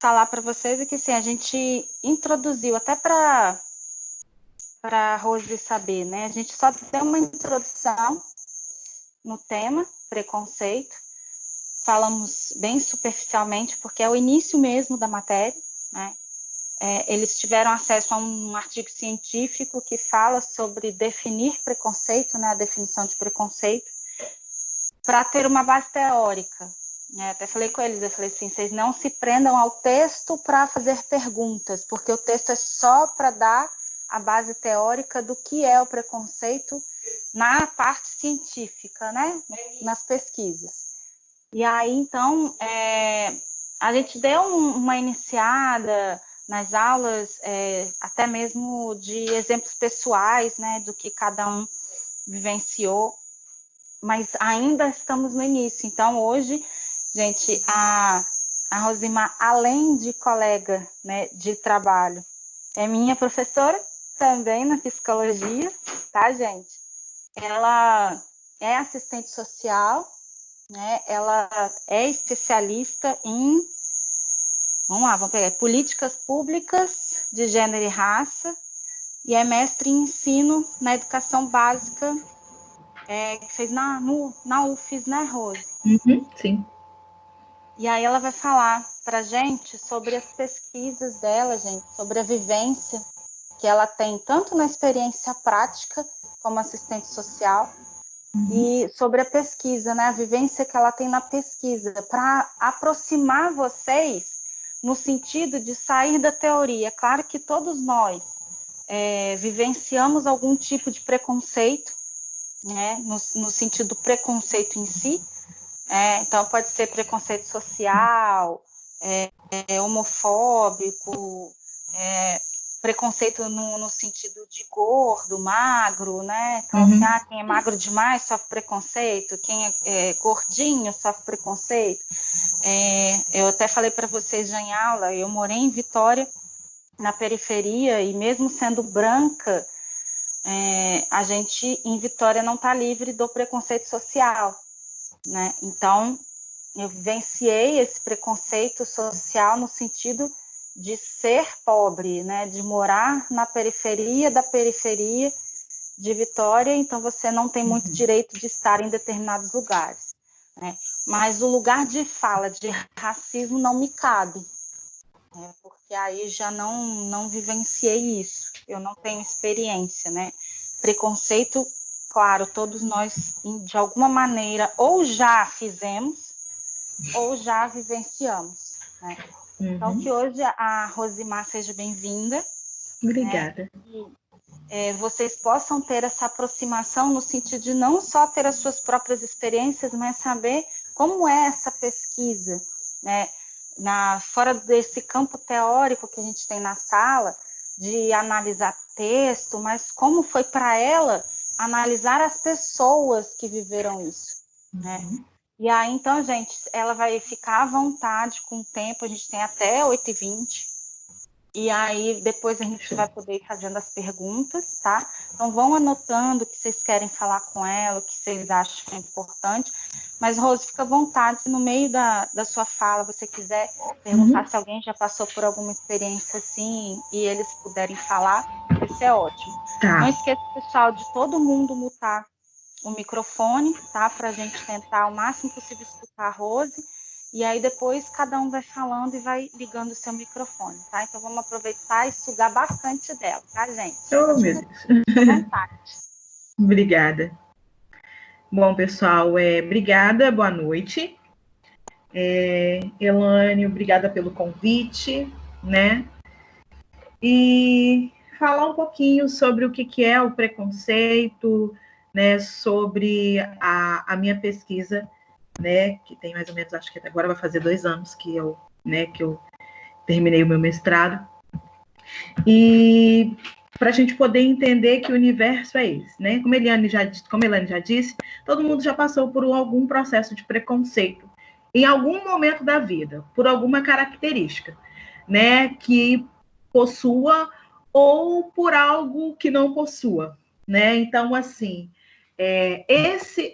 falar para vocês é que assim, a gente introduziu até para a Rose saber, né? A gente só deu uma introdução no tema preconceito, falamos bem superficialmente, porque é o início mesmo da matéria, né? Eles tiveram acesso a um artigo científico que fala sobre definir preconceito, né? A definição de preconceito, para ter uma base teórica. Até falei com eles, eu falei assim, vocês não se prendam ao texto para fazer perguntas, porque o texto é só para dar a base teórica do que é o preconceito na parte científica, né? Nas pesquisas. E aí, então, a gente deu uma iniciada nas aulas, até mesmo de exemplos pessoais, né? Do que cada um vivenciou, mas ainda estamos no início. Então, hoje, gente, a Rosimar, além de colega, né, de trabalho, é minha professora também na psicologia, tá, gente? Ela é assistente social, né? Ela é especialista em, vamos pegar, políticas públicas de gênero e raça, e é mestre em ensino na educação básica, que fez na UFES, né, Rose? Sim. E aí ela vai falar para a gente sobre as pesquisas dela, gente, sobre a vivência que ela tem, tanto na experiência prática como assistente social, e sobre a pesquisa, né, a vivência que ela tem na pesquisa, para aproximar vocês no sentido de sair da teoria. É claro que todos nós vivenciamos algum tipo de preconceito, né, no sentido do preconceito em si. Então, pode ser preconceito social, homofóbico, preconceito no sentido de gordo, magro, né? Então, assim, quem é magro demais sofre preconceito, quem é gordinho sofre preconceito. Eu até falei para vocês já em aula, eu morei em Vitória, na periferia, e mesmo sendo branca, a gente em Vitória não está livre do preconceito social, né? Então, eu vivenciei esse preconceito social no sentido de ser pobre, né? De morar na periferia da periferia de Vitória, então você não tem muito direito de estar em determinados lugares, né? Mas o lugar de fala de racismo não me cabe, né? Porque aí já não vivenciei isso, eu não tenho experiência, né? Preconceito, claro, todos nós, de alguma maneira, ou já fizemos, ou já vivenciamos, né? Então, que hoje a Rosimar seja bem-vinda. Obrigada. Né? E vocês possam ter essa aproximação no sentido de não só ter as suas próprias experiências, mas saber como é essa pesquisa, né? Fora desse campo teórico que a gente tem na sala, de analisar texto, mas como foi para ela analisar as pessoas que viveram isso, né? E aí, então, gente, ela vai ficar à vontade com o tempo, a gente tem até 8h20, e aí depois a gente vai poder ir fazendo as perguntas, tá? Então, vão anotando o que vocês querem falar com ela, o que vocês acham importante, mas, Rose, fica à vontade, se no meio da sua fala você quiser perguntar se alguém já passou por alguma experiência assim, e eles puderem falar, vai ser ótimo. Tá. Não esqueça, pessoal, de todo mundo mutar o microfone, tá? Para a gente tentar o máximo possível escutar a Rose, e aí depois cada um vai falando e vai ligando o seu microfone, tá? Então vamos aproveitar e sugar bastante dela, tá, gente? Oh, meu Deus. Fica à vontade. Obrigada. Bom, pessoal, obrigada, boa noite. Elane, obrigada pelo convite, né? E falar um pouquinho sobre o que é o preconceito, né? Sobre a minha pesquisa, né? Que tem mais ou menos, acho que agora vai fazer 2 anos que eu terminei o meu mestrado. E para a gente poder entender que o universo é esse, né? Como a Elane já disse, todo mundo já passou por algum processo de preconceito em algum momento da vida, por alguma característica, né? Que possua ou por algo que não possua, né? Então, assim,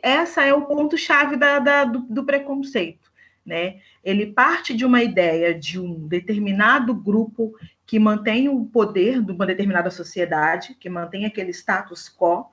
essa é o ponto-chave do preconceito, né? Ele parte de uma ideia de um determinado grupo que mantém o poder de uma determinada sociedade, que mantém aquele status quo,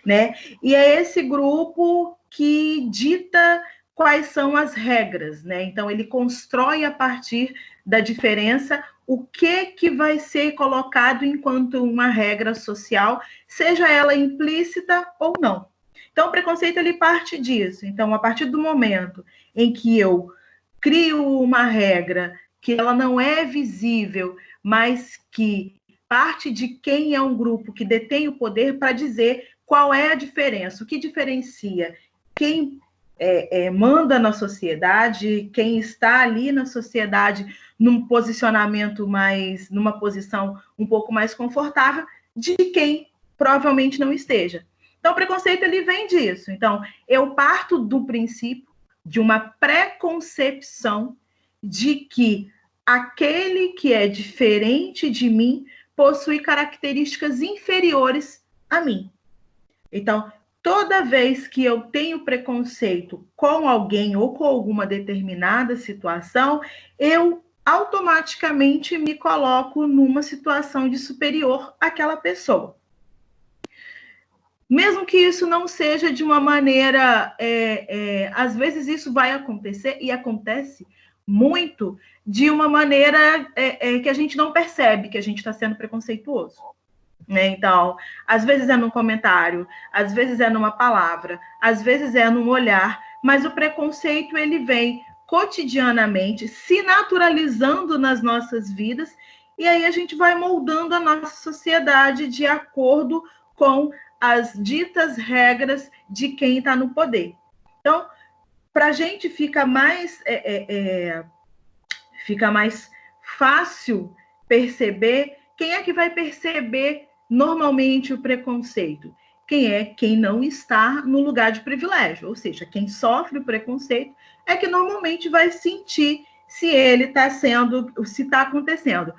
né? E é esse grupo que dita quais são as regras, né? Então ele constrói a partir da diferença o que vai ser colocado enquanto uma regra social, seja ela implícita ou não. Então o preconceito ele parte disso. Então a partir do momento em que eu crio uma regra que ela não é visível, mas que parte de quem é um grupo que detém o poder para dizer qual é a diferença, o que diferencia quem manda na sociedade, quem está ali na sociedade num posicionamento mais, numa posição um pouco mais confortável, de quem provavelmente não esteja. Então, o preconceito ele vem disso. Então, eu parto do princípio de uma preconcepção de que aquele que é diferente de mim possui características inferiores a mim. Então, toda vez que eu tenho preconceito com alguém ou com alguma determinada situação, eu automaticamente me coloco numa situação de superior àquela pessoa. Mesmo que isso não seja de uma maneira... às vezes isso vai acontecer, e acontece muito, de uma maneira que a gente não percebe que a gente está sendo preconceituoso. Né? Então, às vezes é num comentário, às vezes é numa palavra, às vezes é num olhar, mas o preconceito ele vem cotidianamente, se naturalizando nas nossas vidas, e aí a gente vai moldando a nossa sociedade de acordo com as ditas regras de quem está no poder. Então, para a gente fica mais fácil perceber. Quem é que vai perceber normalmente o preconceito? Quem não está no lugar de privilégio, ou seja, quem sofre o preconceito é que normalmente vai sentir se ele está sendo, se está acontecendo.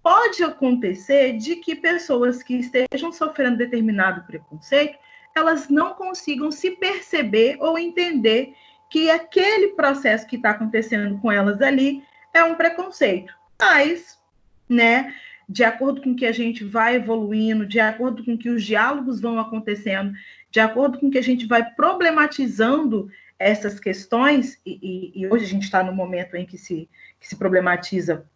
Pode acontecer de que pessoas que estejam sofrendo determinado preconceito, elas não consigam se perceber ou entender que aquele processo que está acontecendo com elas ali é um preconceito. Mas, né, de acordo com que a gente vai evoluindo, de acordo com que os diálogos vão acontecendo, de acordo com que a gente vai problematizando essas questões, e hoje a gente está no momento em que se problematiza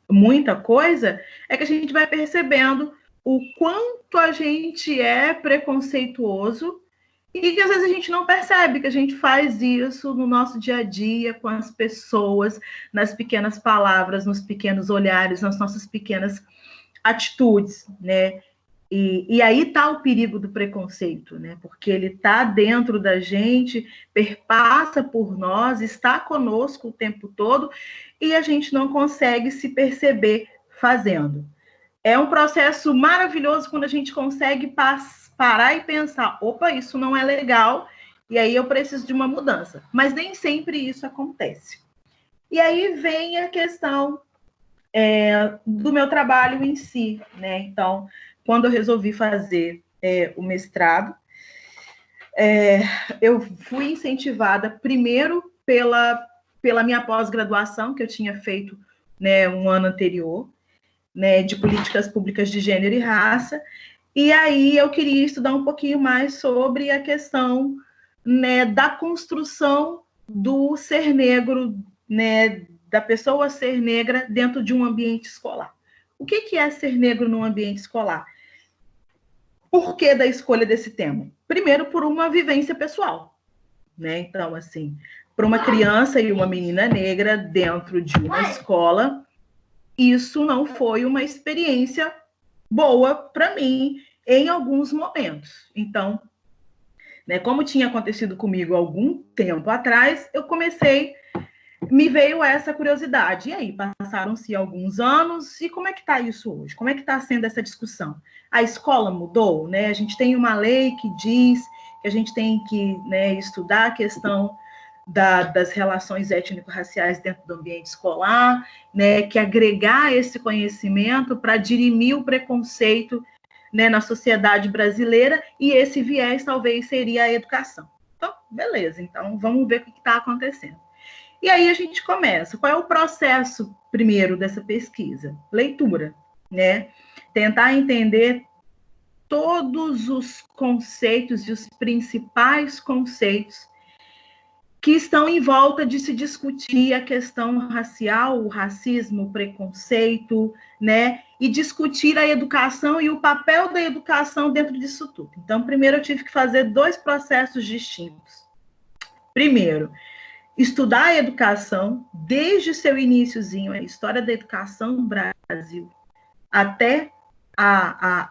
muita coisa, é que a gente vai percebendo o quanto a gente é preconceituoso e que às vezes a gente não percebe que a gente faz isso no nosso dia a dia, com as pessoas, nas pequenas palavras, nos pequenos olhares, nas nossas pequenas atitudes, né? E aí está o perigo do preconceito, né? Porque ele está dentro da gente, perpassa por nós, está conosco o tempo todo, e a gente não consegue se perceber fazendo. É um processo maravilhoso quando a gente consegue parar e pensar, opa, isso não é legal, e aí eu preciso de uma mudança. Mas nem sempre isso acontece. E aí vem a questão do meu trabalho em si, né? Então, quando eu resolvi fazer o mestrado, eu fui incentivada primeiro pela minha pós-graduação, que eu tinha feito, né, um ano anterior, né, de políticas públicas de gênero e raça, e aí eu queria estudar um pouquinho mais sobre a questão, né, da construção do ser negro, né, da pessoa ser negra dentro de um ambiente escolar. O que é ser negro num ambiente escolar? Por que da escolha desse tema? Primeiro, por uma vivência pessoal, né? Então, assim, para uma criança e uma menina negra dentro de uma escola, isso não foi uma experiência boa para mim em alguns momentos. Então, né, como tinha acontecido comigo há algum tempo atrás, me veio essa curiosidade. E aí, passaram-se alguns anos, e como é que está isso hoje? Como é que está sendo essa discussão? A escola mudou, né? A gente tem uma lei que diz que a gente tem que, né, estudar a questão das relações étnico-raciais dentro do ambiente escolar, né, que agregar esse conhecimento para dirimir o preconceito, né, na sociedade brasileira, e esse viés talvez seria a educação. Então, beleza, então vamos ver o que está acontecendo. E aí a gente começa. Qual é o processo primeiro dessa pesquisa? Leitura, né? Tentar entender todos os conceitos e os principais conceitos que estão em volta de se discutir a questão racial, o racismo, o preconceito, né? E discutir a educação e o papel da educação dentro disso tudo. Então, primeiro eu tive que fazer 2 processos distintos. Primeiro, estudar a educação desde o seu iniciozinho, a história da educação no Brasil, até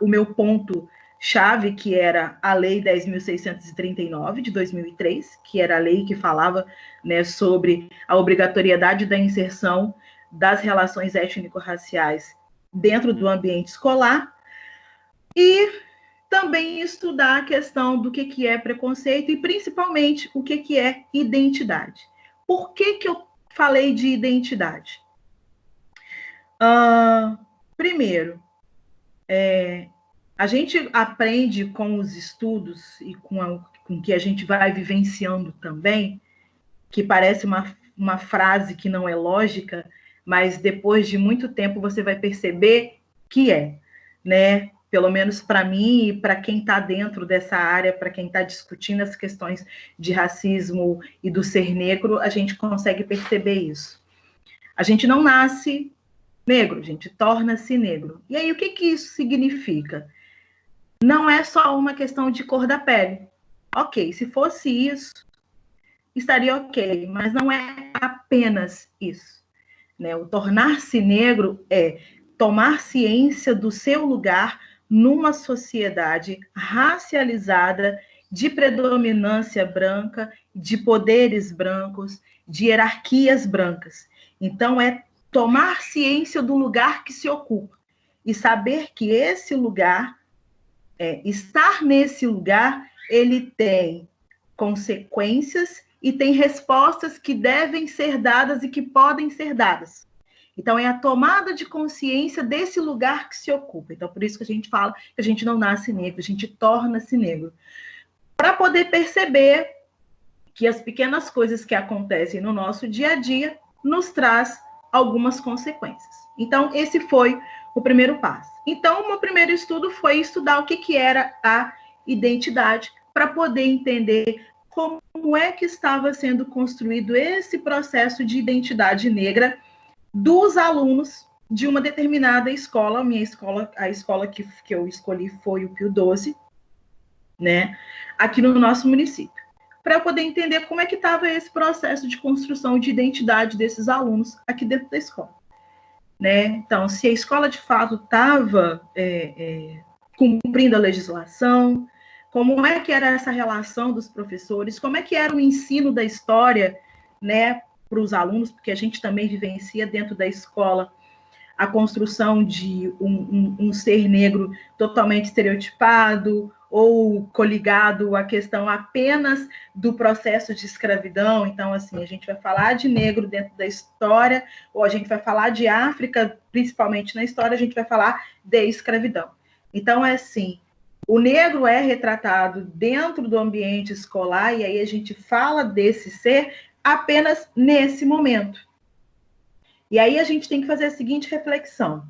o meu ponto-chave, que era a Lei 10.639, de 2003, que era a lei que falava, né, sobre a obrigatoriedade da inserção das relações étnico-raciais dentro do ambiente escolar, e também estudar a questão do que é preconceito e, principalmente, o que é identidade. Por que eu falei de identidade? Primeiro, a gente aprende com os estudos e com que a gente vai vivenciando também, que parece uma frase que não é lógica, mas depois de muito tempo você vai perceber que é, né? Pelo menos para mim e para quem está dentro dessa área, para quem está discutindo as questões de racismo e do ser negro, a gente consegue perceber isso. A gente não nasce negro, a gente torna-se negro. E aí, o que isso significa? Não é só uma questão de cor da pele. Ok, se fosse isso, estaria ok, mas não é apenas isso, né? O tornar-se negro é tomar ciência do seu lugar numa sociedade racializada, de predominância branca, de poderes brancos, de hierarquias brancas. Então, é tomar ciência do lugar que se ocupa e saber que esse lugar, estar nesse lugar, ele tem consequências e tem respostas que devem ser dadas e que podem ser dadas. Então, é a tomada de consciência desse lugar que se ocupa. Então, por isso que a gente fala que a gente não nasce negro, a gente torna-se negro. Para poder perceber que as pequenas coisas que acontecem no nosso dia a dia nos traz algumas consequências. Então, esse foi o primeiro passo. Então, o meu primeiro estudo foi estudar o que era a identidade, para poder entender como é que estava sendo construído esse processo de identidade negra dos alunos de uma determinada escola. A escola que eu escolhi foi o Pio XII, né, aqui no nosso município, para eu poder entender como é que estava esse processo de construção de identidade desses alunos aqui dentro da escola, né? Então, se a escola de fato estava cumprindo a legislação, como é que era essa relação dos professores, como é que era o ensino da história, né, para os alunos, porque a gente também vivencia dentro da escola a construção de um ser negro totalmente estereotipado ou coligado à questão apenas do processo de escravidão. Então, assim, a gente vai falar de negro dentro da história, ou a gente vai falar de África, principalmente na história, a gente vai falar de escravidão. Então, é assim, o negro é retratado dentro do ambiente escolar, e aí a gente fala desse ser apenas nesse momento. E aí a gente tem que fazer a seguinte reflexão.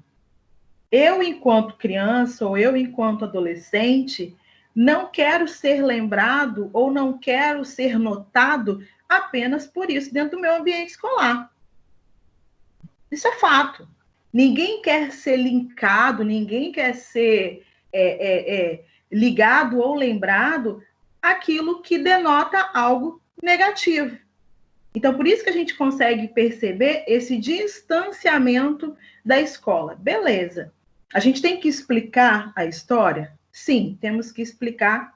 Eu, enquanto criança, ou eu, enquanto adolescente, não quero ser lembrado ou não quero ser notado apenas por isso dentro do meu ambiente escolar. Isso é fato. Ninguém quer ser linkado, ninguém quer ser ligado ou lembrado àquilo que denota algo negativo. Então, por isso que a gente consegue perceber esse distanciamento da escola. Beleza. A gente tem que explicar a história? Sim, temos que explicar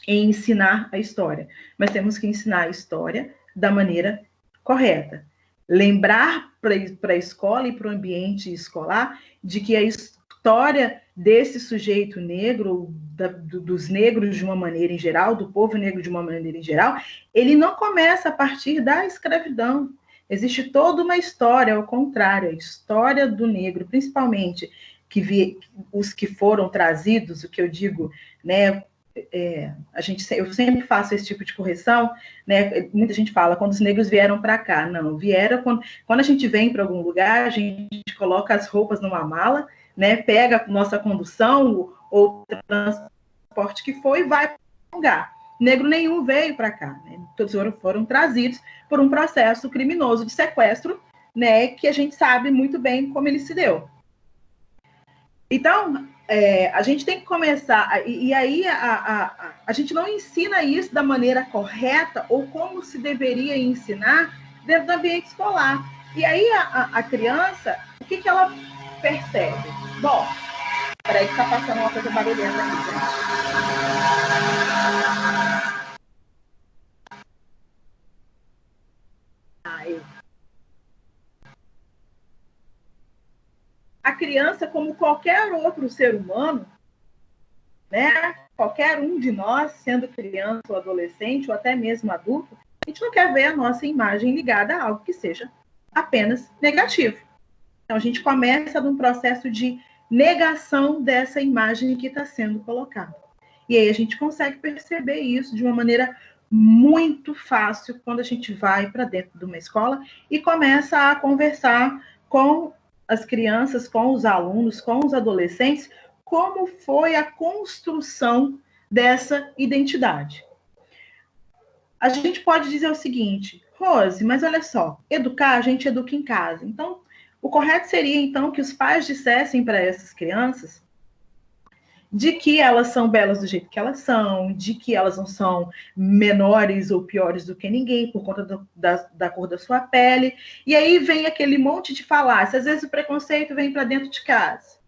e ensinar a história. Mas temos que ensinar a história da maneira correta. Lembrar para a escola e para o ambiente escolar de que a história desse sujeito negro, dos negros de uma maneira em geral, do povo negro de uma maneira em geral, ele não começa a partir da escravidão. Existe toda uma história, ao contrário, a história do negro, principalmente os que foram trazidos, o que eu digo, né, eu sempre faço esse tipo de correção, né? Muita gente fala, quando os negros vieram para cá. Não, vieram quando a gente vem para algum lugar, a gente coloca as roupas numa mala, né? Pega a nossa condução ou transporte que foi e vai para um lugar. Negro nenhum veio para cá, né? Todos foram trazidos por um processo criminoso de sequestro, né? Que a gente sabe muito bem como ele se deu. Então, a gente tem que começar, e aí a gente não ensina isso da maneira correta ou como se deveria ensinar dentro do ambiente escolar. E aí a criança, o que ela percebe? Bom, peraí que está passando uma coisa barulhenta aqui, gente. A criança, como qualquer outro ser humano, né? Qualquer um de nós, sendo criança ou adolescente, ou até mesmo adulto, a gente não quer ver a nossa imagem ligada a algo que seja apenas negativo. Então, a gente começa num processo de negação dessa imagem que está sendo colocada. E aí a gente consegue perceber isso de uma maneira muito fácil quando a gente vai para dentro de uma escola e começa a conversar com as crianças, com os alunos, com os adolescentes, como foi a construção dessa identidade. A gente pode dizer o seguinte, Rose, mas olha só, educar, a gente educa em casa. Então, o correto seria, então, que os pais dissessem para essas crianças de que elas são belas do jeito que elas são, de que elas não são menores ou piores do que ninguém por conta da cor da sua pele. E aí vem aquele monte de falácias. Às vezes o preconceito vem para dentro de casa.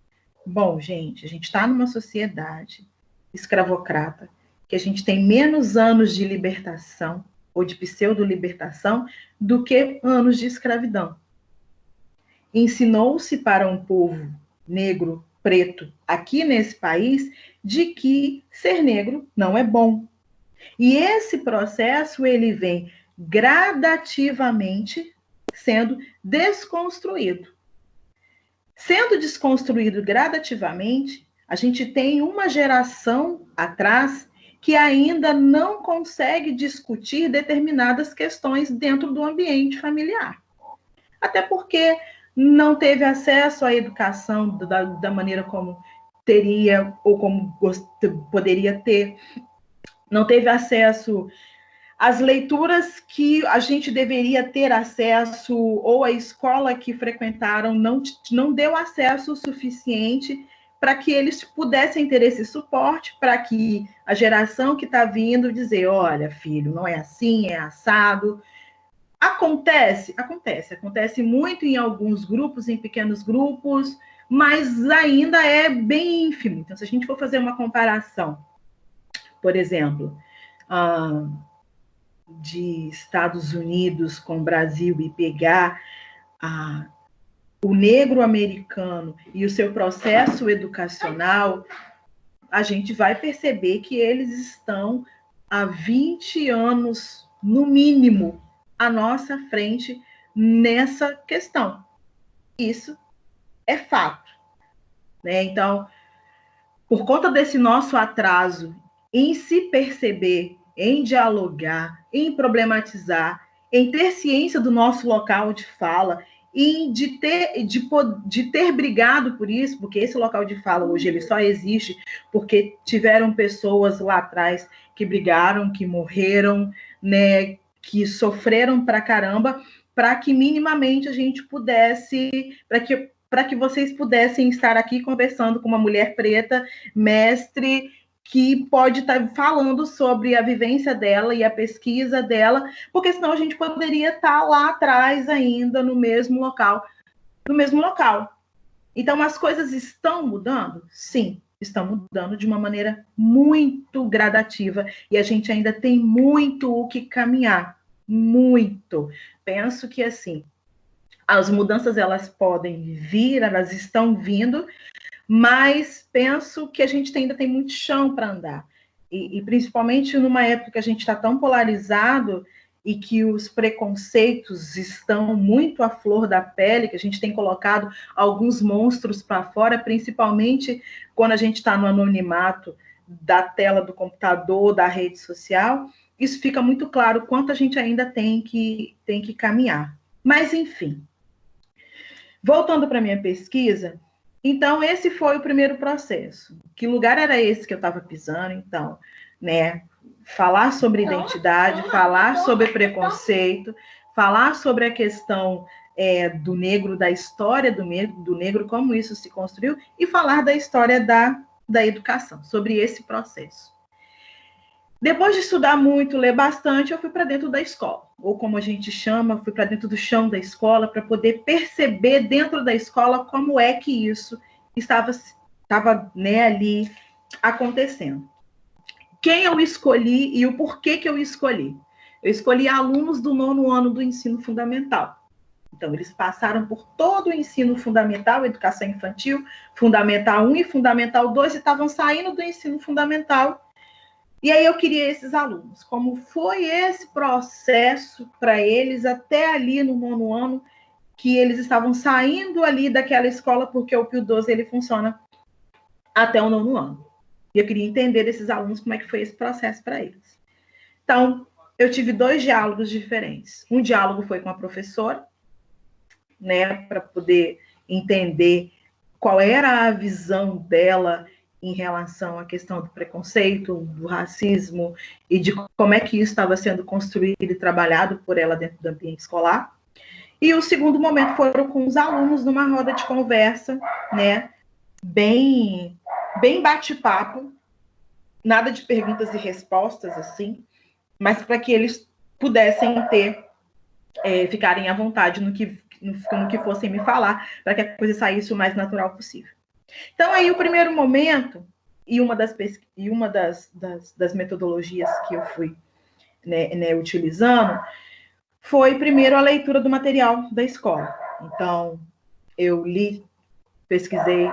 Bom, gente, a gente está numa sociedade escravocrata, que a gente tem menos anos de libertação ou de pseudo-libertação do que anos de escravidão. Ensinou-se para um povo negro, preto, aqui nesse país, de que ser negro não é bom. E esse processo, ele vem gradativamente sendo desconstruído. Sendo desconstruído gradativamente, a gente tem uma geração atrás que ainda não consegue discutir determinadas questões dentro do ambiente familiar. Até porque não teve acesso à educação da maneira como teria ou como poderia ter, não teve acesso às leituras que a gente deveria ter acesso, ou a escola que frequentaram não deu acesso suficiente para que eles pudessem ter esse suporte, para que a geração que está vindo dizer, olha, filho, não é assim, é assado. Acontece muito em alguns grupos, em pequenos grupos, mas ainda é bem ínfimo. Então, se a gente for fazer uma comparação, por exemplo, de Estados Unidos com Brasil e pegar o negro americano e o seu processo educacional, a gente vai perceber que eles estão há 20 anos, no mínimo, à nossa frente nessa questão. Isso é fato, né? Então, por conta desse nosso atraso em se perceber, em dialogar, em problematizar, em ter ciência do nosso local de fala, e de ter brigado por isso, porque esse local de fala hoje ele só existe porque tiveram pessoas lá atrás que brigaram, que morreram, né, que sofreram pra caramba, para que minimamente a gente pudesse, para que vocês pudessem estar aqui conversando com uma mulher preta, mestre, que pode estar falando sobre a vivência dela e a pesquisa dela, porque senão a gente poderia estar lá atrás ainda no mesmo local. Então, as coisas estão mudando? Sim, estão mudando de uma maneira muito gradativa, e a gente ainda tem muito o que caminhar, muito. Penso que, assim, as mudanças, elas podem vir, elas estão vindo, mas penso que a gente ainda tem muito chão para andar. E principalmente numa época que a gente está tão polarizado e que os preconceitos estão muito à flor da pele, que a gente tem colocado alguns monstros para fora, principalmente quando a gente está no anonimato da tela do computador, da rede social, isso fica muito claro quanto a gente ainda tem que caminhar. Mas, enfim, voltando para a minha pesquisa, então esse foi o primeiro processo. Que lugar era esse que eu estava pisando, então, né? Falar sobre identidade, falar sobre preconceito, falar sobre a questão do negro, da história do negro, como isso se construiu, e falar da história da educação, sobre esse processo. Depois de estudar muito, ler bastante, eu fui para dentro da escola, ou como a gente chama, fui para dentro do chão da escola, para poder perceber dentro da escola como é que isso estava né, ali acontecendo. Quem eu escolhi e o porquê que eu escolhi? Eu escolhi alunos do 9º ano do ensino fundamental. Então, eles passaram por todo o ensino fundamental, educação infantil, Fundamental 1 e Fundamental 2, e estavam saindo do ensino fundamental. E aí eu queria esses alunos. Como foi esse processo para eles até ali no 9º ano, que eles estavam saindo ali daquela escola, porque o Pio 12 ele funciona até o 9º ano. E eu queria entender desses alunos como é que foi esse processo para eles. Então, eu tive 2 diálogos diferentes. Um diálogo foi com a professora, né, para poder entender qual era a visão dela em relação à questão do preconceito, do racismo, e de como é que isso estava sendo construído e trabalhado por ela dentro do ambiente escolar. E o segundo momento foram com os alunos numa roda de conversa, né, bem bate-papo, nada de perguntas e respostas, assim, mas para que eles pudessem ficarem à vontade no que fossem me falar, para que a coisa saísse o mais natural possível. Então, aí, o primeiro momento, e uma das metodologias que eu fui utilizando, foi primeiro a leitura do material da escola. Então, eu li, pesquisei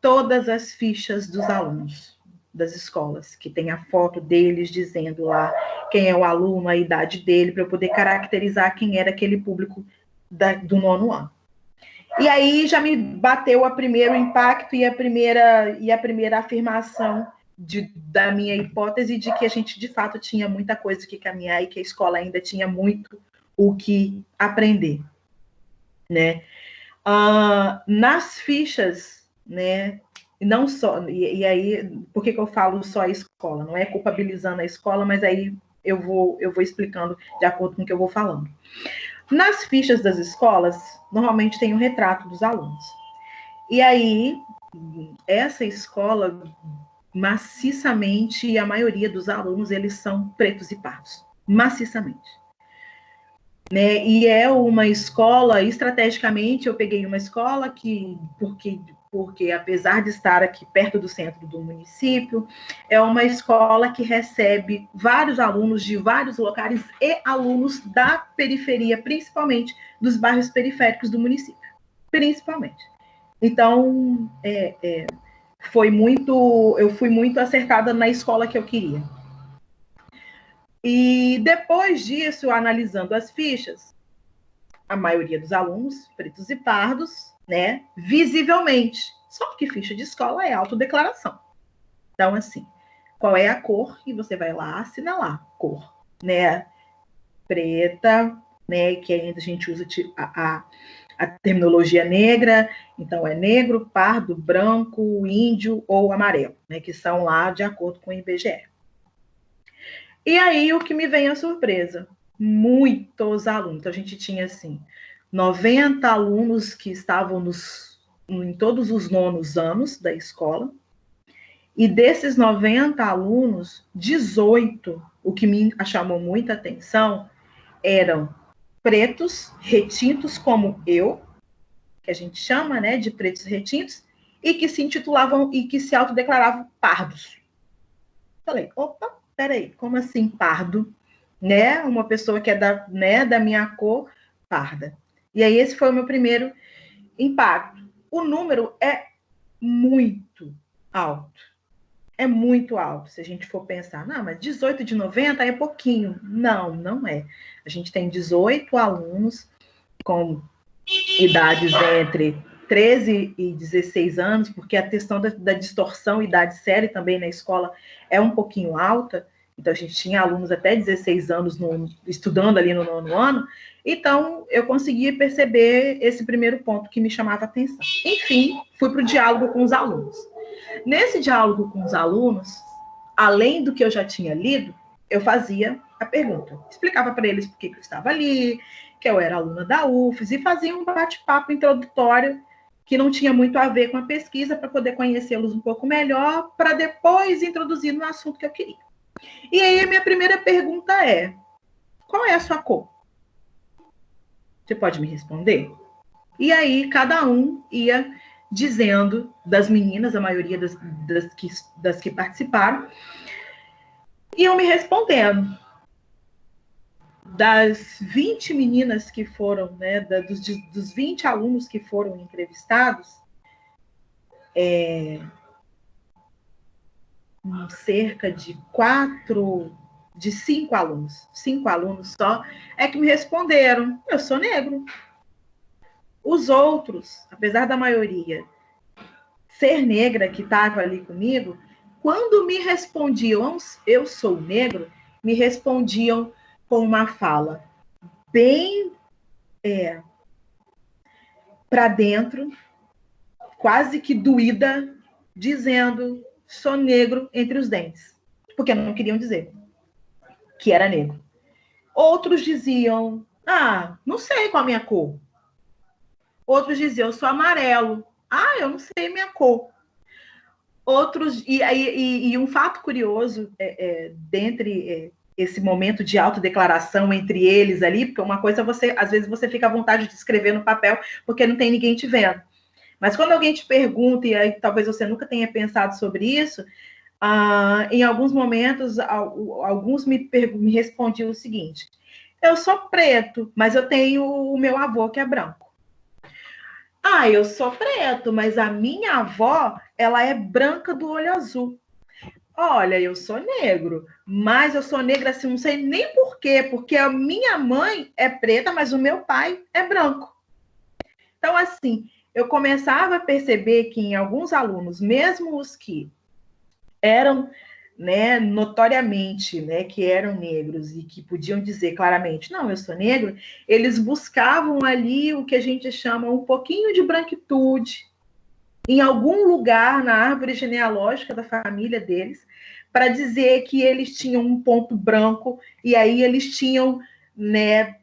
todas as fichas dos alunos das escolas, que tem a foto deles dizendo lá quem é o aluno, a idade dele, para eu poder caracterizar quem era aquele público do 9º ano. E aí já me bateu o primeiro impacto e a primeira afirmação da minha hipótese de que a gente, de fato, tinha muita coisa que caminhar e que a escola ainda tinha muito o que aprender, né? Nas fichas, né? Não só, e aí, por que eu falo só a escola? Não é culpabilizando a escola, mas aí eu vou explicando de acordo com o que eu vou falando. Nas fichas das escolas, normalmente tem um retrato dos alunos. E aí, essa escola, maciçamente, a maioria dos alunos, eles são pretos e pardos. Maciçamente. Né? E é uma escola, estrategicamente, eu peguei uma escola porque apesar de estar aqui perto do centro do município, é uma escola que recebe vários alunos de vários locais e alunos da periferia, principalmente dos bairros periféricos do município, principalmente. Então, eu fui muito acertada na escola que eu queria. E depois disso, analisando as fichas, a maioria dos alunos, pretos e pardos, né, visivelmente. Só que ficha de escola é autodeclaração. Então, assim, qual é a cor? E você vai lá assinalar cor, né? Preta, né, que ainda a gente usa a terminologia negra, então é negro, pardo, branco, índio ou amarelo, né, que são lá de acordo com o IBGE. E aí, o que me vem a surpresa? Muitos alunos. Então, a gente tinha, assim, 90 alunos que estavam em todos os 9º anos da escola. E desses 90 alunos, 18, o que me chamou muita atenção, eram pretos, retintos, como eu, que a gente chama, né, de pretos retintos, e que se intitulavam e que se autodeclaravam pardos. Falei, opa, peraí, como assim pardo? Né? Uma pessoa que é da minha cor, parda. E aí esse foi o meu primeiro impacto. O número é muito alto. É muito alto, se a gente for pensar. Não, mas 18 de 90 é pouquinho. Não, não é. A gente tem 18 alunos com idades entre 13 e 16 anos, porque a questão da distorção idade série também na escola é um pouquinho alta, então a gente tinha alunos até 16 anos estudando ali no 9º ano, então eu conseguia perceber esse primeiro ponto que me chamava a atenção. Enfim, fui para o diálogo com os alunos. Nesse diálogo com os alunos, além do que eu já tinha lido, eu fazia a pergunta, explicava para eles por que eu estava ali, que eu era aluna da UFES, e fazia um bate-papo introdutório que não tinha muito a ver com a pesquisa, para poder conhecê-los um pouco melhor, para depois introduzir no assunto que eu queria. E aí a minha primeira pergunta é: qual é a sua cor? Você pode me responder? E aí cada um ia dizendo, das meninas, a maioria das que participaram, iam me respondendo. Das 20 meninas que foram, né, dos 20 alunos que foram entrevistados, cerca de 5 alunos só, é que me responderam: eu sou negro. Os outros, apesar da maioria ser negra que estava ali comigo, quando me respondiam eu sou negro, me respondiam com uma fala bem para dentro, quase que doída, dizendo: sou negro entre os dentes, porque não queriam dizer que era negro. Outros diziam: não sei qual a minha cor. Outros diziam: eu sou amarelo. Eu não sei a minha cor. Outros, e um fato curioso, dentre esse momento de autodeclaração entre eles ali, porque uma coisa às vezes você fica à vontade de escrever no papel, porque não tem ninguém te vendo. Mas quando alguém te pergunta, e aí talvez você nunca tenha pensado sobre isso, em alguns momentos, alguns me respondiam o seguinte: eu sou preto, mas eu tenho o meu avô que é branco. Eu sou preto, mas a minha avó, ela é branca do olho azul. Olha, eu sou negro, mas eu sou negra assim, não sei nem por quê, porque a minha mãe é preta, mas o meu pai é branco. Então, assim, eu começava a perceber que em alguns alunos, mesmo os que eram, né, notoriamente, né, que eram negros e que podiam dizer claramente: não, eu sou negro, eles buscavam ali o que a gente chama um pouquinho de branquitude em algum lugar na árvore genealógica da família deles, para dizer que eles tinham um ponto branco, e aí eles tinham, né,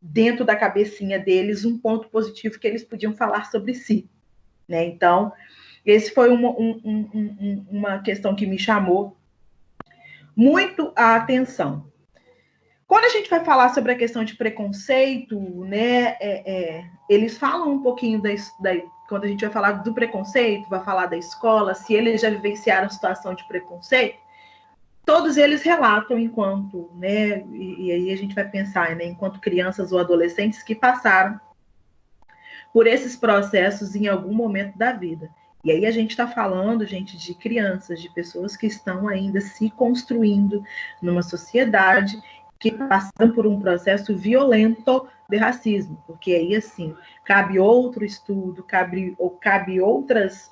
dentro da cabecinha deles, um ponto positivo que eles podiam falar sobre si, né? Então, esse foi uma questão que me chamou muito a atenção. Quando a gente vai falar sobre a questão de preconceito, né, eles falam um pouquinho quando a gente vai falar do preconceito, vai falar da escola, se eles já vivenciaram situação de preconceito, todos eles relatam enquanto, né, e aí a gente vai pensar, né, enquanto crianças ou adolescentes que passaram por esses processos em algum momento da vida. E aí a gente está falando, gente, de crianças, de pessoas que estão ainda se construindo numa sociedade, que passaram por um processo violento de racismo, porque aí, assim, cabe outro estudo, cabe outras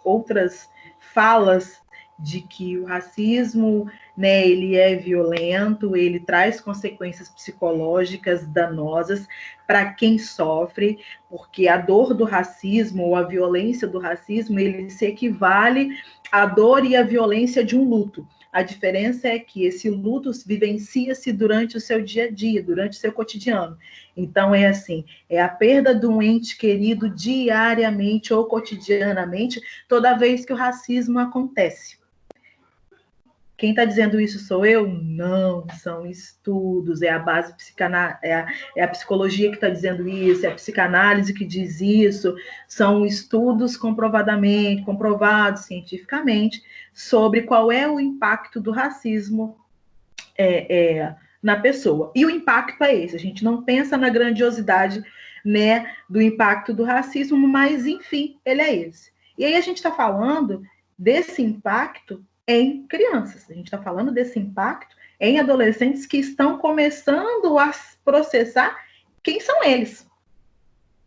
falas de que o racismo, né, ele é violento, ele traz consequências psicológicas danosas para quem sofre, porque a dor do racismo ou a violência do racismo, ele se equivale à dor e à violência de um luto. A diferença é que esse luto vivencia-se durante o seu dia a dia, durante o seu cotidiano. Então, é assim, é a perda de um ente querido diariamente ou cotidianamente, toda vez que o racismo acontece. Quem está dizendo isso sou eu? Não, são estudos, é a base é a psicologia que está dizendo isso, é a psicanálise que diz isso, são estudos comprovados cientificamente sobre qual é o impacto do racismo na pessoa. E o impacto é esse, a gente não pensa na grandiosidade, né, do impacto do racismo, mas, enfim, ele é esse. E aí a gente está falando desse impacto em crianças. A gente está falando desse impacto em adolescentes que estão começando a processar quem são eles.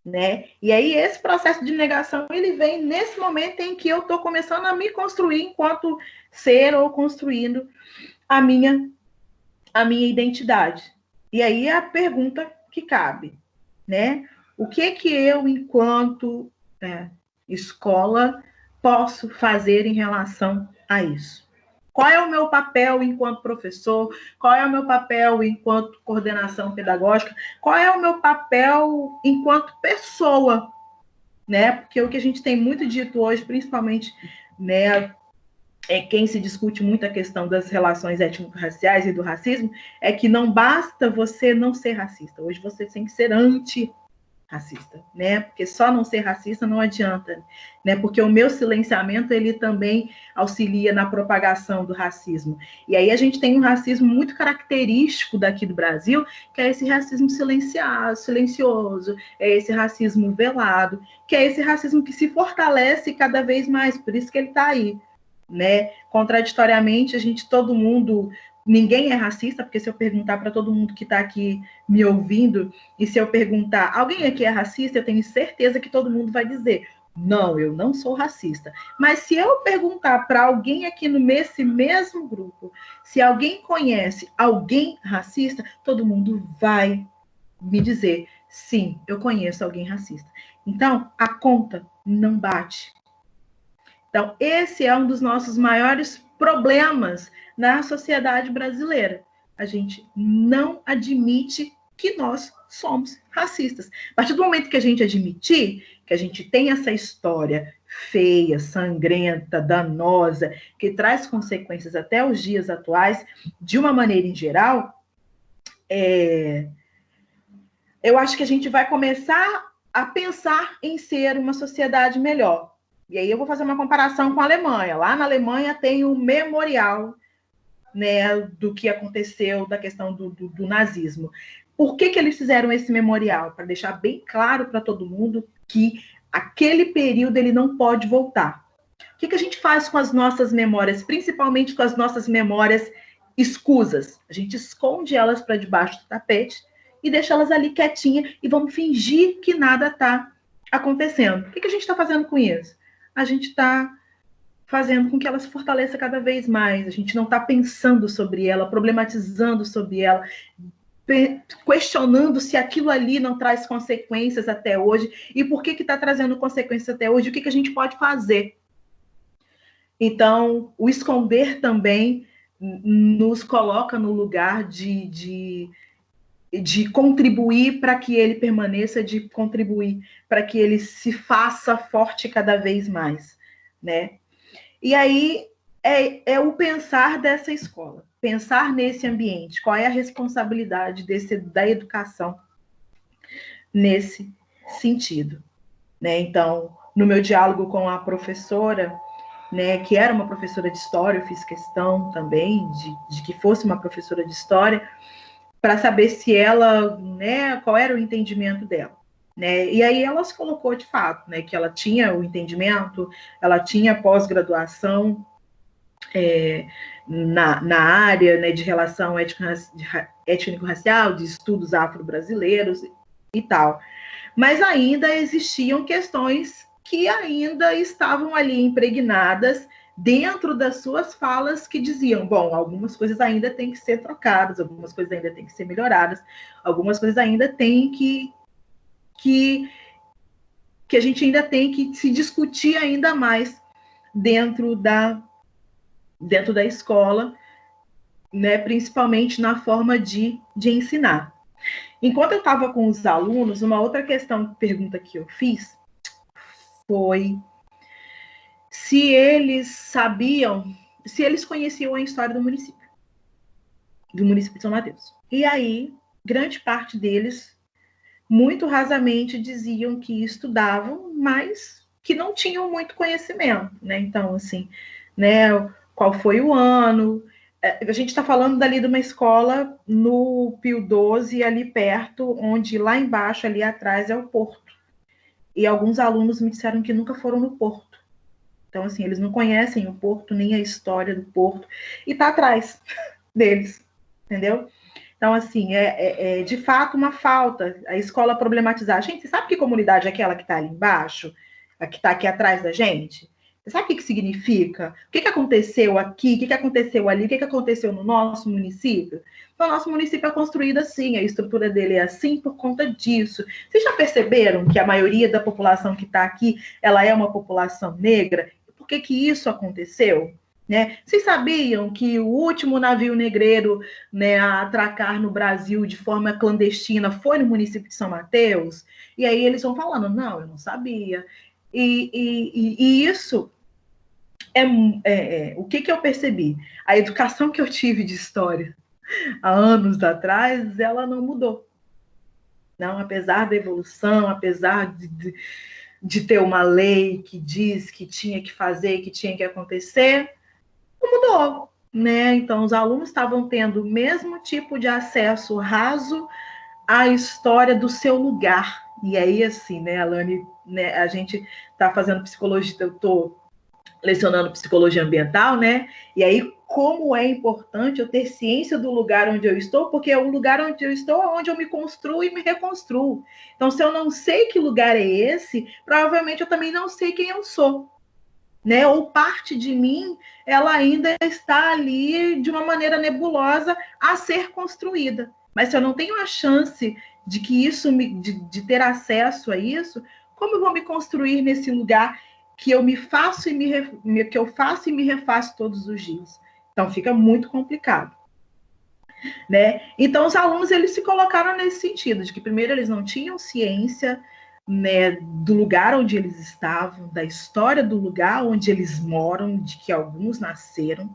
né? E aí esse processo de negação, ele vem nesse momento em que eu estou começando a me construir enquanto ser ou construindo a minha identidade. E aí a pergunta que cabe, né? O que eu, enquanto escola, posso fazer em relação a isso? Qual é o meu papel enquanto professor? Qual é o meu papel enquanto coordenação pedagógica? Qual é o meu papel enquanto pessoa? Né? Porque o que a gente tem muito dito hoje, principalmente, né, quem se discute muito a questão das relações étnico-raciais e do racismo, é que não basta você não ser racista. Hoje você tem que ser antirracista, né? Porque só não ser racista não adianta, né? Porque o meu silenciamento, ele também auxilia na propagação do racismo. E aí a gente tem um racismo muito característico daqui do Brasil, que é esse racismo silencioso, é esse racismo velado, que é esse racismo que se fortalece cada vez mais, por isso que ele está aí, né? Contraditoriamente, todo mundo, ninguém é racista, porque se eu perguntar para todo mundo que está aqui me ouvindo, e se eu perguntar, alguém aqui é racista, eu tenho certeza que todo mundo vai dizer, não, eu não sou racista. Mas se eu perguntar para alguém aqui nesse mesmo grupo, se alguém conhece alguém racista, todo mundo vai me dizer, sim, eu conheço alguém racista. Então, a conta não bate. Então, esse é um dos nossos maiores problemas na sociedade brasileira. A gente não admite que nós somos racistas. A partir do momento que a gente admitir que a gente tem essa história feia, sangrenta, danosa, que traz consequências até os dias atuais, de uma maneira em geral, eu acho que a gente vai começar a pensar em ser uma sociedade melhor. E aí eu vou fazer uma comparação com a Alemanha. Lá na Alemanha tem um memorial, né, do que aconteceu, da questão do nazismo. Por que eles fizeram esse memorial? Para deixar bem claro para todo mundo que aquele período ele não pode voltar. O que a gente faz com as nossas memórias, principalmente com as nossas memórias escusas? A gente esconde elas para debaixo do tapete e deixa elas ali quietinha e vamos fingir que nada está acontecendo. O que a gente está fazendo com isso? A gente está fazendo com que ela se fortaleça cada vez mais. A gente não está pensando sobre ela, problematizando sobre ela, questionando se aquilo ali não traz consequências até hoje e por que está trazendo consequências até hoje, o que a gente pode fazer. Então, o esconder também nos coloca no lugar de contribuir para que ele permaneça, de contribuir para que ele se faça forte cada vez mais, né? E aí é o pensar dessa escola, pensar nesse ambiente, qual é a responsabilidade da educação nesse sentido, né? Então, no meu diálogo com a professora, né, que era uma professora de história, eu fiz questão também de que fosse uma professora de história, para saber se ela, né, qual era o entendimento dela. Né? E aí ela se colocou de fato, né, que ela tinha o entendimento, ela tinha pós-graduação na área, né, de relação étnico-racial, de estudos afro-brasileiros e tal. Mas ainda existiam questões que ainda estavam ali impregnadas dentro das suas falas que diziam, bom, algumas coisas ainda têm que ser trocadas, algumas coisas ainda têm que ser melhoradas, algumas coisas ainda têm que a gente ainda tem que se discutir ainda mais dentro da escola, né, principalmente na forma de ensinar. Enquanto eu estava com os alunos, uma outra pergunta que eu fiz foi se eles sabiam, se eles conheciam a história do município de São Mateus. E aí, grande parte deles, muito rasamente, diziam que estudavam, mas que não tinham muito conhecimento, né? Então, assim, né, qual foi o ano? A gente está falando dali de uma escola no Pio XII, ali perto, onde lá embaixo, ali atrás, é o Porto. E alguns alunos me disseram que nunca foram no Porto. Então, assim, eles não conhecem o Porto, nem a história do Porto, e está atrás deles, entendeu? Então, assim, é de fato uma falta a escola problematizar. Gente, você sabe que comunidade é aquela que está ali embaixo? A que está aqui atrás da gente? Você sabe o que significa? O que aconteceu aqui? O que aconteceu ali? O que aconteceu no nosso município? Então, nosso município é construído assim, a estrutura dele é assim por conta disso. Vocês já perceberam que a maioria da população que está aqui, ela é uma população negra? Por que isso aconteceu? Né? Vocês sabiam que o último navio negreiro, né, a atracar no Brasil de forma clandestina foi no município de São Mateus? E aí eles vão falando, não, eu não sabia. E isso o que eu percebi? A educação que eu tive de história há anos atrás, ela não mudou. Não, apesar da evolução, apesar de ter uma lei que diz que tinha que fazer, que tinha que acontecer, não mudou, né? Então, os alunos estavam tendo o mesmo tipo de acesso raso à história do seu lugar. E aí, assim, né, Alane, né, a gente está fazendo psicologia, eu estou lecionando psicologia ambiental, né? E aí, como é importante eu ter ciência do lugar onde eu estou, porque é o lugar onde eu estou é onde eu me construo e me reconstruo. Então, se eu não sei que lugar é esse, provavelmente eu também não sei quem eu sou. Né? Ou parte de mim, ela ainda está ali de uma maneira nebulosa a ser construída. Mas se eu não tenho a chance de que isso de ter acesso a isso, como eu vou me construir nesse lugar que eu me faço que eu faço e me refaço todos os dias? Então fica muito complicado. Né? Então os alunos eles se colocaram nesse sentido de que primeiro eles não tinham ciência, né, do lugar onde eles estavam, da história do lugar onde eles moram, de que alguns nasceram,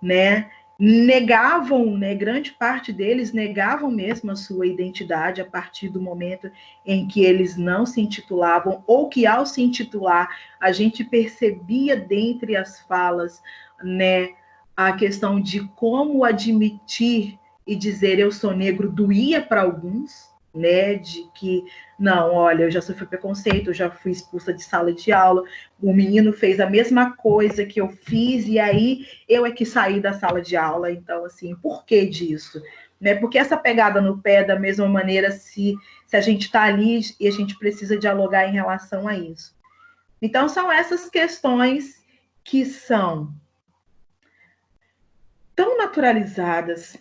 né? Negavam, né, grande parte deles negavam mesmo a sua identidade a partir do momento em que eles não se intitulavam, ou que ao se intitular, a gente percebia dentre as falas, né, a questão de como admitir e dizer eu sou negro doía para alguns, né, de que, não, olha, eu já sofri preconceito, eu já fui expulsa de sala de aula, o menino fez a mesma coisa que eu fiz, e aí eu é que saí da sala de aula, então, assim, por que disso? Né? Porque essa pegada no pé, da mesma maneira, se a gente está ali e a gente precisa dialogar em relação a isso. Então, são essas questões que são tão naturalizadas,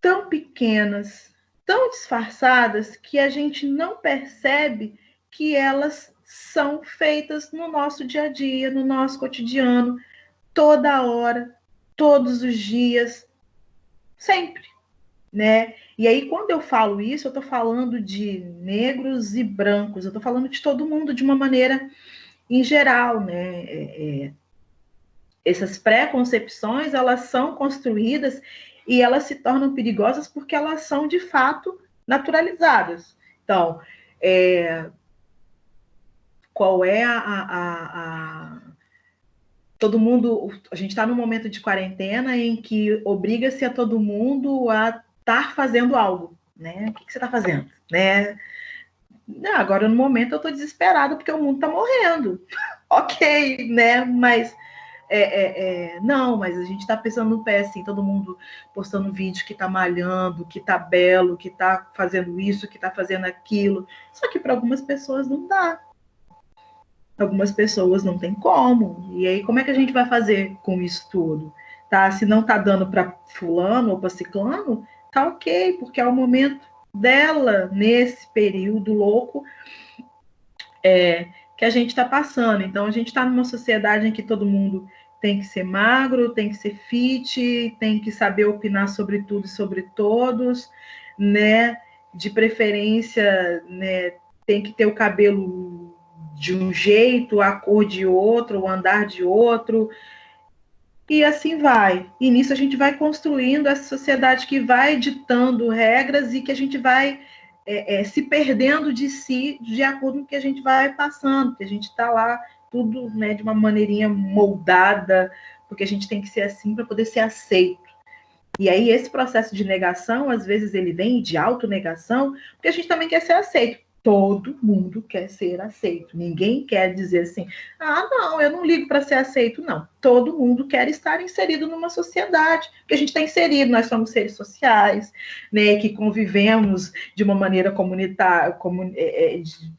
tão pequenas, tão disfarçadas, que a gente não percebe que elas são feitas no nosso dia a dia, no nosso cotidiano, toda hora, todos os dias, sempre, né? E aí, quando eu falo isso, eu estou falando de negros e brancos, eu estou falando de todo mundo de uma maneira em geral, né? Essas pré-concepções, elas são construídas e elas se tornam perigosas porque elas são, de fato, naturalizadas. Então, qual é todo mundo, a gente está num momento de quarentena em que obriga-se a todo mundo a estar fazendo algo, né? O que você está fazendo, né? Não, agora, no momento, eu estou desesperada porque o mundo está morrendo. Ok, né? Mas não, mas a gente está pensando no pé, assim, todo mundo postando vídeo que está malhando, que está belo, que está fazendo isso, que está fazendo aquilo. Só que para algumas pessoas não dá. Algumas pessoas não tem como. E aí, como é que a gente vai fazer com isso tudo? Tá? Se não tá dando para fulano ou para ciclano, tá ok, porque é o momento dela nesse período louco que a gente está passando. Então, a gente está numa sociedade em que todo mundo tem que ser magro, tem que ser fit, tem que saber opinar sobre tudo e sobre todos, né? De preferência, né? Tem que ter o cabelo de um jeito, a cor de outro, o andar de outro, e assim vai. E nisso a gente vai construindo essa sociedade que vai ditando regras e que a gente vai se perdendo de si de acordo com o que a gente vai passando, porque a gente está lá tudo, né, de uma maneirinha moldada, porque a gente tem que ser assim para poder ser aceito. E aí esse processo de negação, às vezes ele vem de autonegação, porque a gente também quer ser aceito. Todo mundo quer ser aceito. Ninguém quer dizer assim, ah, não, eu não ligo para ser aceito, não. Todo mundo quer estar inserido numa sociedade, que a gente está inserido, nós somos seres sociais, né, que convivemos de uma maneira comunitária,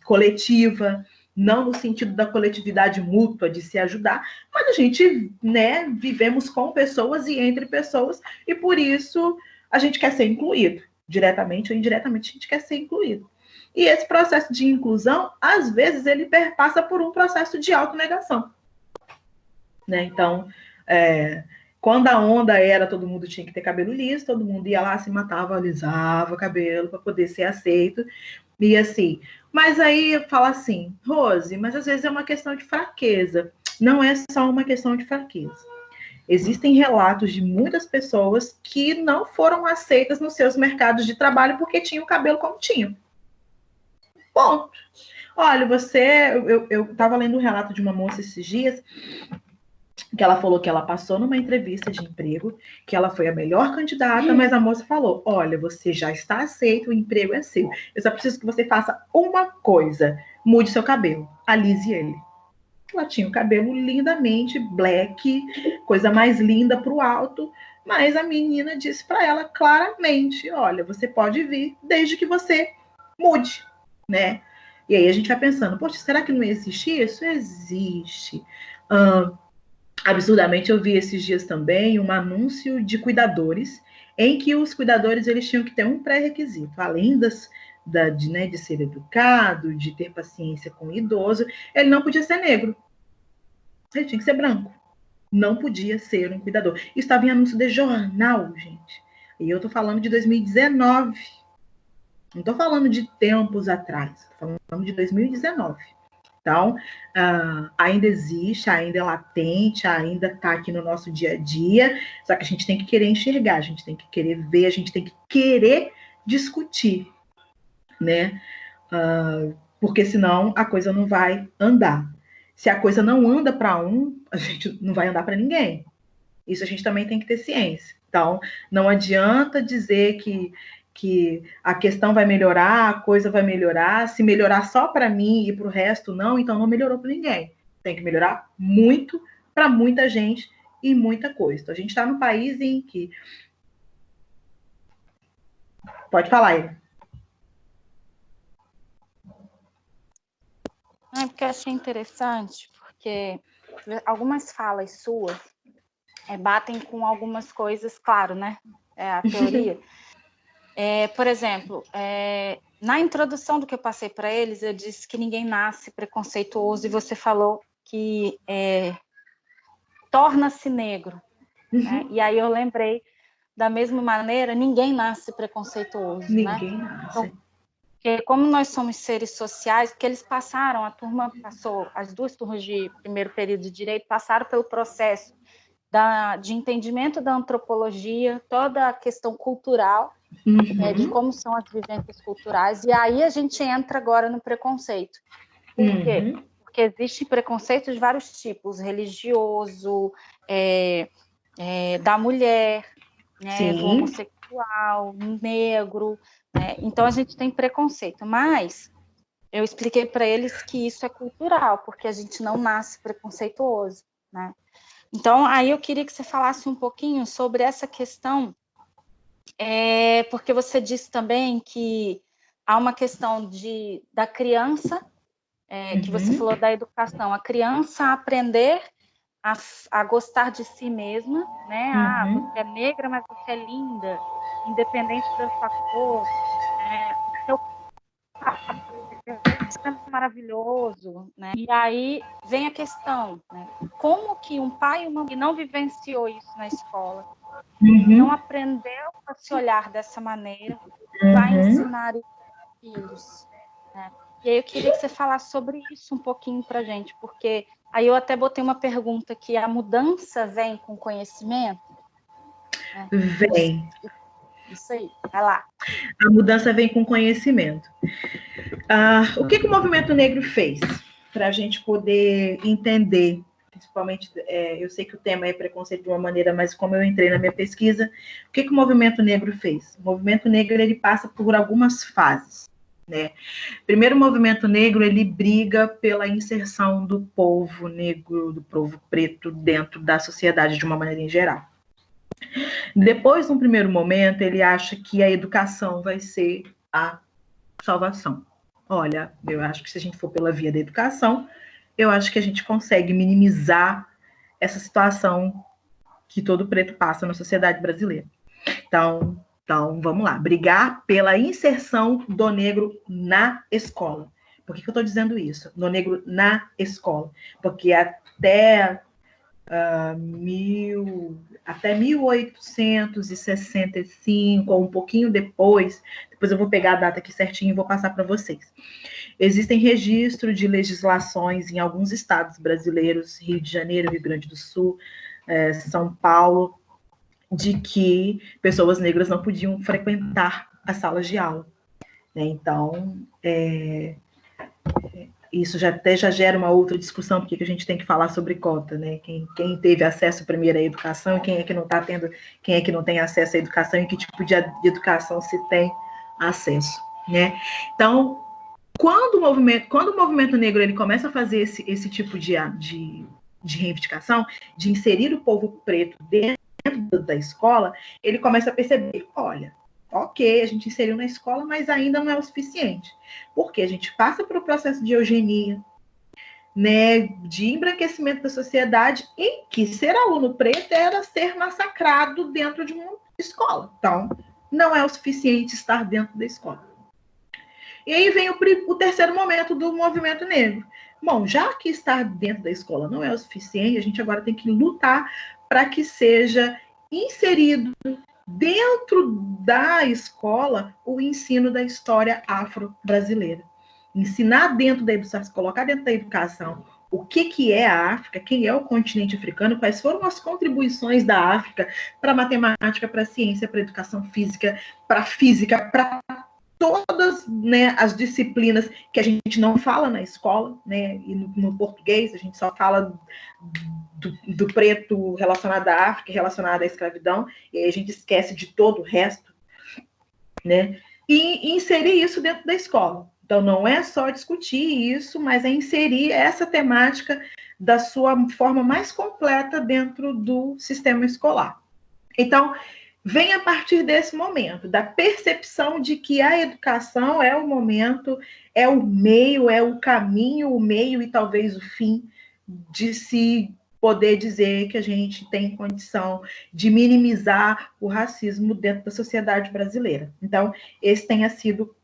coletiva, não no sentido da coletividade mútua, de se ajudar, mas a gente, né, vivemos com pessoas e entre pessoas, e por isso a gente quer ser incluído. Diretamente ou indiretamente, a gente quer ser incluído. E esse processo de inclusão, às vezes, ele perpassa por um processo de autonegação. Né? Então, quando a onda era todo mundo tinha que ter cabelo liso, todo mundo ia lá, se matava, alisava o cabelo para poder ser aceito. E assim, mas aí fala assim, Rose, mas às vezes é uma questão de fraqueza. Não é só uma questão de fraqueza. Existem relatos de muitas pessoas que não foram aceitas nos seus mercados de trabalho porque tinham o cabelo como tinham. Ponto. Olha, eu estava lendo um relato de uma moça esses dias, que ela falou que ela passou numa entrevista de emprego, que ela foi a melhor candidata, mas a moça falou, olha, você já está aceito, o emprego é seu. Eu só preciso que você faça uma coisa, mude seu cabelo, alise ele. Ela tinha o cabelo lindamente black, coisa mais linda para o alto, mas a menina disse para ela claramente, olha, você pode vir desde que você mude, né? E aí a gente vai pensando, poxa, será que não existe isso? Existe. Absurdamente, eu vi esses dias também um anúncio de cuidadores, em que os cuidadores eles tinham que ter um pré-requisito, além de ser educado, de ter paciência com o idoso, ele não podia ser negro. Ele tinha que ser branco. Não podia ser um cuidador. Isso estava em anúncio de jornal, gente. E eu estou falando de 2019. Não estou falando de tempos atrás. Estou falando de 2019. Então, ainda existe, ainda é latente, ainda está aqui no nosso dia a dia. Só que a gente tem que querer enxergar, a gente tem que querer ver, a gente tem que querer discutir, né? Porque senão a coisa não vai andar. Se a coisa não anda para um, a gente não vai andar para ninguém. Isso a gente também tem que ter ciência. Então, não adianta dizer que a questão vai melhorar, a coisa vai melhorar. Se melhorar só para mim e para o resto não, então não melhorou para ninguém. Tem que melhorar muito para muita gente e muita coisa. Então, a gente está num país em que... Pode falar, Eva. Porque eu achei interessante, porque algumas falas suas batem com algumas coisas, claro, né? A teoria. Por exemplo, na introdução do que eu passei para eles, eu disse que ninguém nasce preconceituoso e você falou que torna-se negro. Né? E aí eu lembrei, da mesma maneira, ninguém nasce preconceituoso. Ninguém né? nasce. Então, porque como nós somos seres sociais, porque eles passaram, a turma passou, as duas turmas de primeiro período de direito passaram pelo processo de entendimento da antropologia, toda a questão cultural, de como são as vivências culturais, e aí a gente entra agora no preconceito. Por quê? Porque existe preconceito de vários tipos, religioso, da mulher, né, do homossexual, negro, né? Então a gente tem preconceito, mas eu expliquei para eles que isso é cultural, porque a gente não nasce preconceituoso, né? Então, aí eu queria que você falasse um pouquinho sobre essa questão, porque você disse também que há uma questão da criança, que você falou da educação, a criança aprender a gostar de si mesma, né? Você é negra, mas você é linda, independente da sua cor, o seu é maravilhoso, né? E aí vem a questão, né? Como que um pai e uma mãe não vivenciou isso na escola, não aprendeu a se olhar dessa maneira, vai ensinar os filhos, né? E aí eu queria que você falasse sobre isso um pouquinho para a gente, porque aí eu até botei uma pergunta que a mudança vem com conhecimento? Né? Vem. Isso aí, vai lá. A mudança vem com conhecimento. O que o movimento negro fez para a gente poder entender, principalmente, eu sei que o tema é preconceito de uma maneira, mas como eu entrei na minha pesquisa, o que o movimento negro fez? O movimento negro ele passa por algumas fases. né? Primeiro, o movimento negro, ele briga pela inserção do povo negro, do povo preto dentro da sociedade de uma maneira em geral. Depois, num primeiro momento, ele acha que a educação vai ser a salvação. Olha, eu acho que se a gente for pela via da educação, eu acho que a gente consegue minimizar essa situação que todo preto passa na sociedade brasileira. Então, vamos lá, brigar pela inserção do negro na escola. Por que eu estou dizendo isso? Do negro na escola. Porque até 1865, ou um pouquinho depois eu vou pegar a data aqui certinho e vou passar para vocês. Existem registros de legislações em alguns estados brasileiros, Rio de Janeiro, Rio Grande do Sul, São Paulo, de que pessoas negras não podiam frequentar as salas de aula, né? Então, isso já gera uma outra discussão, porque a gente tem que falar sobre cota, né? Quem teve acesso primeiro à educação, quem é que não está tendo, quem é que não tem acesso à educação e que tipo de educação se tem acesso, né? Então, quando o movimento negro ele começa a fazer esse tipo de reivindicação, de inserir o povo preto dentro da escola, ele começa a perceber, olha, ok, a gente inseriu na escola, mas ainda não é o suficiente. Porque a gente passa por um processo de eugenia, né, de embranquecimento da sociedade, em que ser aluno preto era ser massacrado dentro de uma escola. Então, não é o suficiente estar dentro da escola. E aí vem o terceiro momento do movimento negro. Bom, já que estar dentro da escola não é o suficiente, a gente agora tem que lutar para que seja inserido dentro da escola o ensino da história afro-brasileira. Ensinar dentro da educação, colocar dentro da educação o que é a África, quem é o continente africano, quais foram as contribuições da África para a matemática, para a ciência, para a educação física, para todas, né, as disciplinas que a gente não fala na escola, né, e no português a gente só fala do preto relacionado à África, relacionado à escravidão, e aí a gente esquece de todo o resto, né, e inserir isso dentro da escola. Então, não é só discutir isso, mas é inserir essa temática da sua forma mais completa dentro do sistema escolar. Então, vem a partir desse momento, da percepção de que a educação é o momento, é o meio, é o caminho, o meio e talvez o fim de se poder dizer que a gente tem condição de minimizar o racismo dentro da sociedade brasileira. Então, esse tenha sido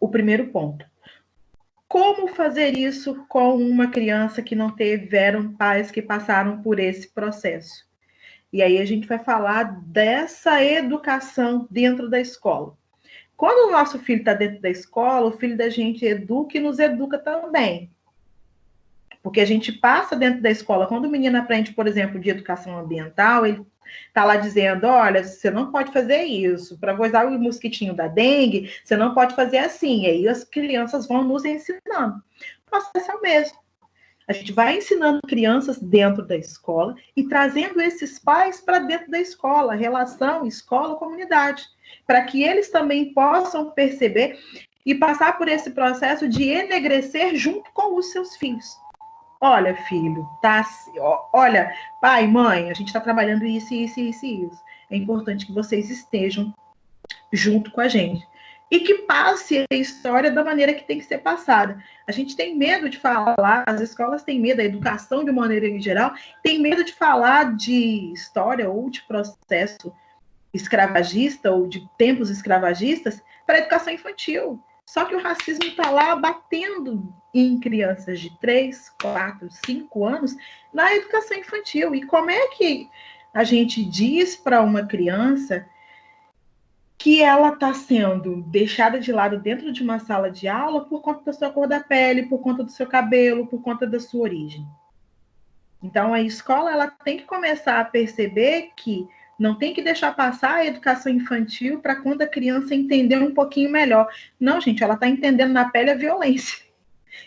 o primeiro ponto. Como fazer isso com uma criança que não tiveram pais que passaram por esse processo? E aí a gente vai falar dessa educação dentro da escola. Quando o nosso filho está dentro da escola, o filho da gente educa e nos educa também. Porque a gente passa dentro da escola, quando o menino aprende, por exemplo, de educação ambiental, ele está lá dizendo, olha, você não pode fazer isso, para gozar o mosquitinho da dengue, você não pode fazer assim. E aí as crianças vão nos ensinando. O processo é o mesmo. A gente vai ensinando crianças dentro da escola e trazendo esses pais para dentro da escola, relação escola-comunidade, para que eles também possam perceber e passar por esse processo de enegrecer junto com os seus filhos. Olha, filho, tá? Olha, pai, mãe, a gente está trabalhando isso. É importante que vocês estejam junto com a gente. E que passe a história da maneira que tem que ser passada. A gente tem medo de falar, as escolas têm medo, a educação de maneira em geral, tem medo de falar de história ou de processo escravagista ou de tempos escravagistas para a educação infantil. Só que o racismo está lá batendo em crianças de 3, 4, 5 anos na educação infantil. E como é que a gente diz para uma criança que ela está sendo deixada de lado dentro de uma sala de aula por conta da sua cor da pele, por conta do seu cabelo, por conta da sua origem? Então, a escola ela tem que começar a perceber que não tem que deixar passar a educação infantil para quando a criança entender um pouquinho melhor. Não, gente, ela está entendendo na pele a violência.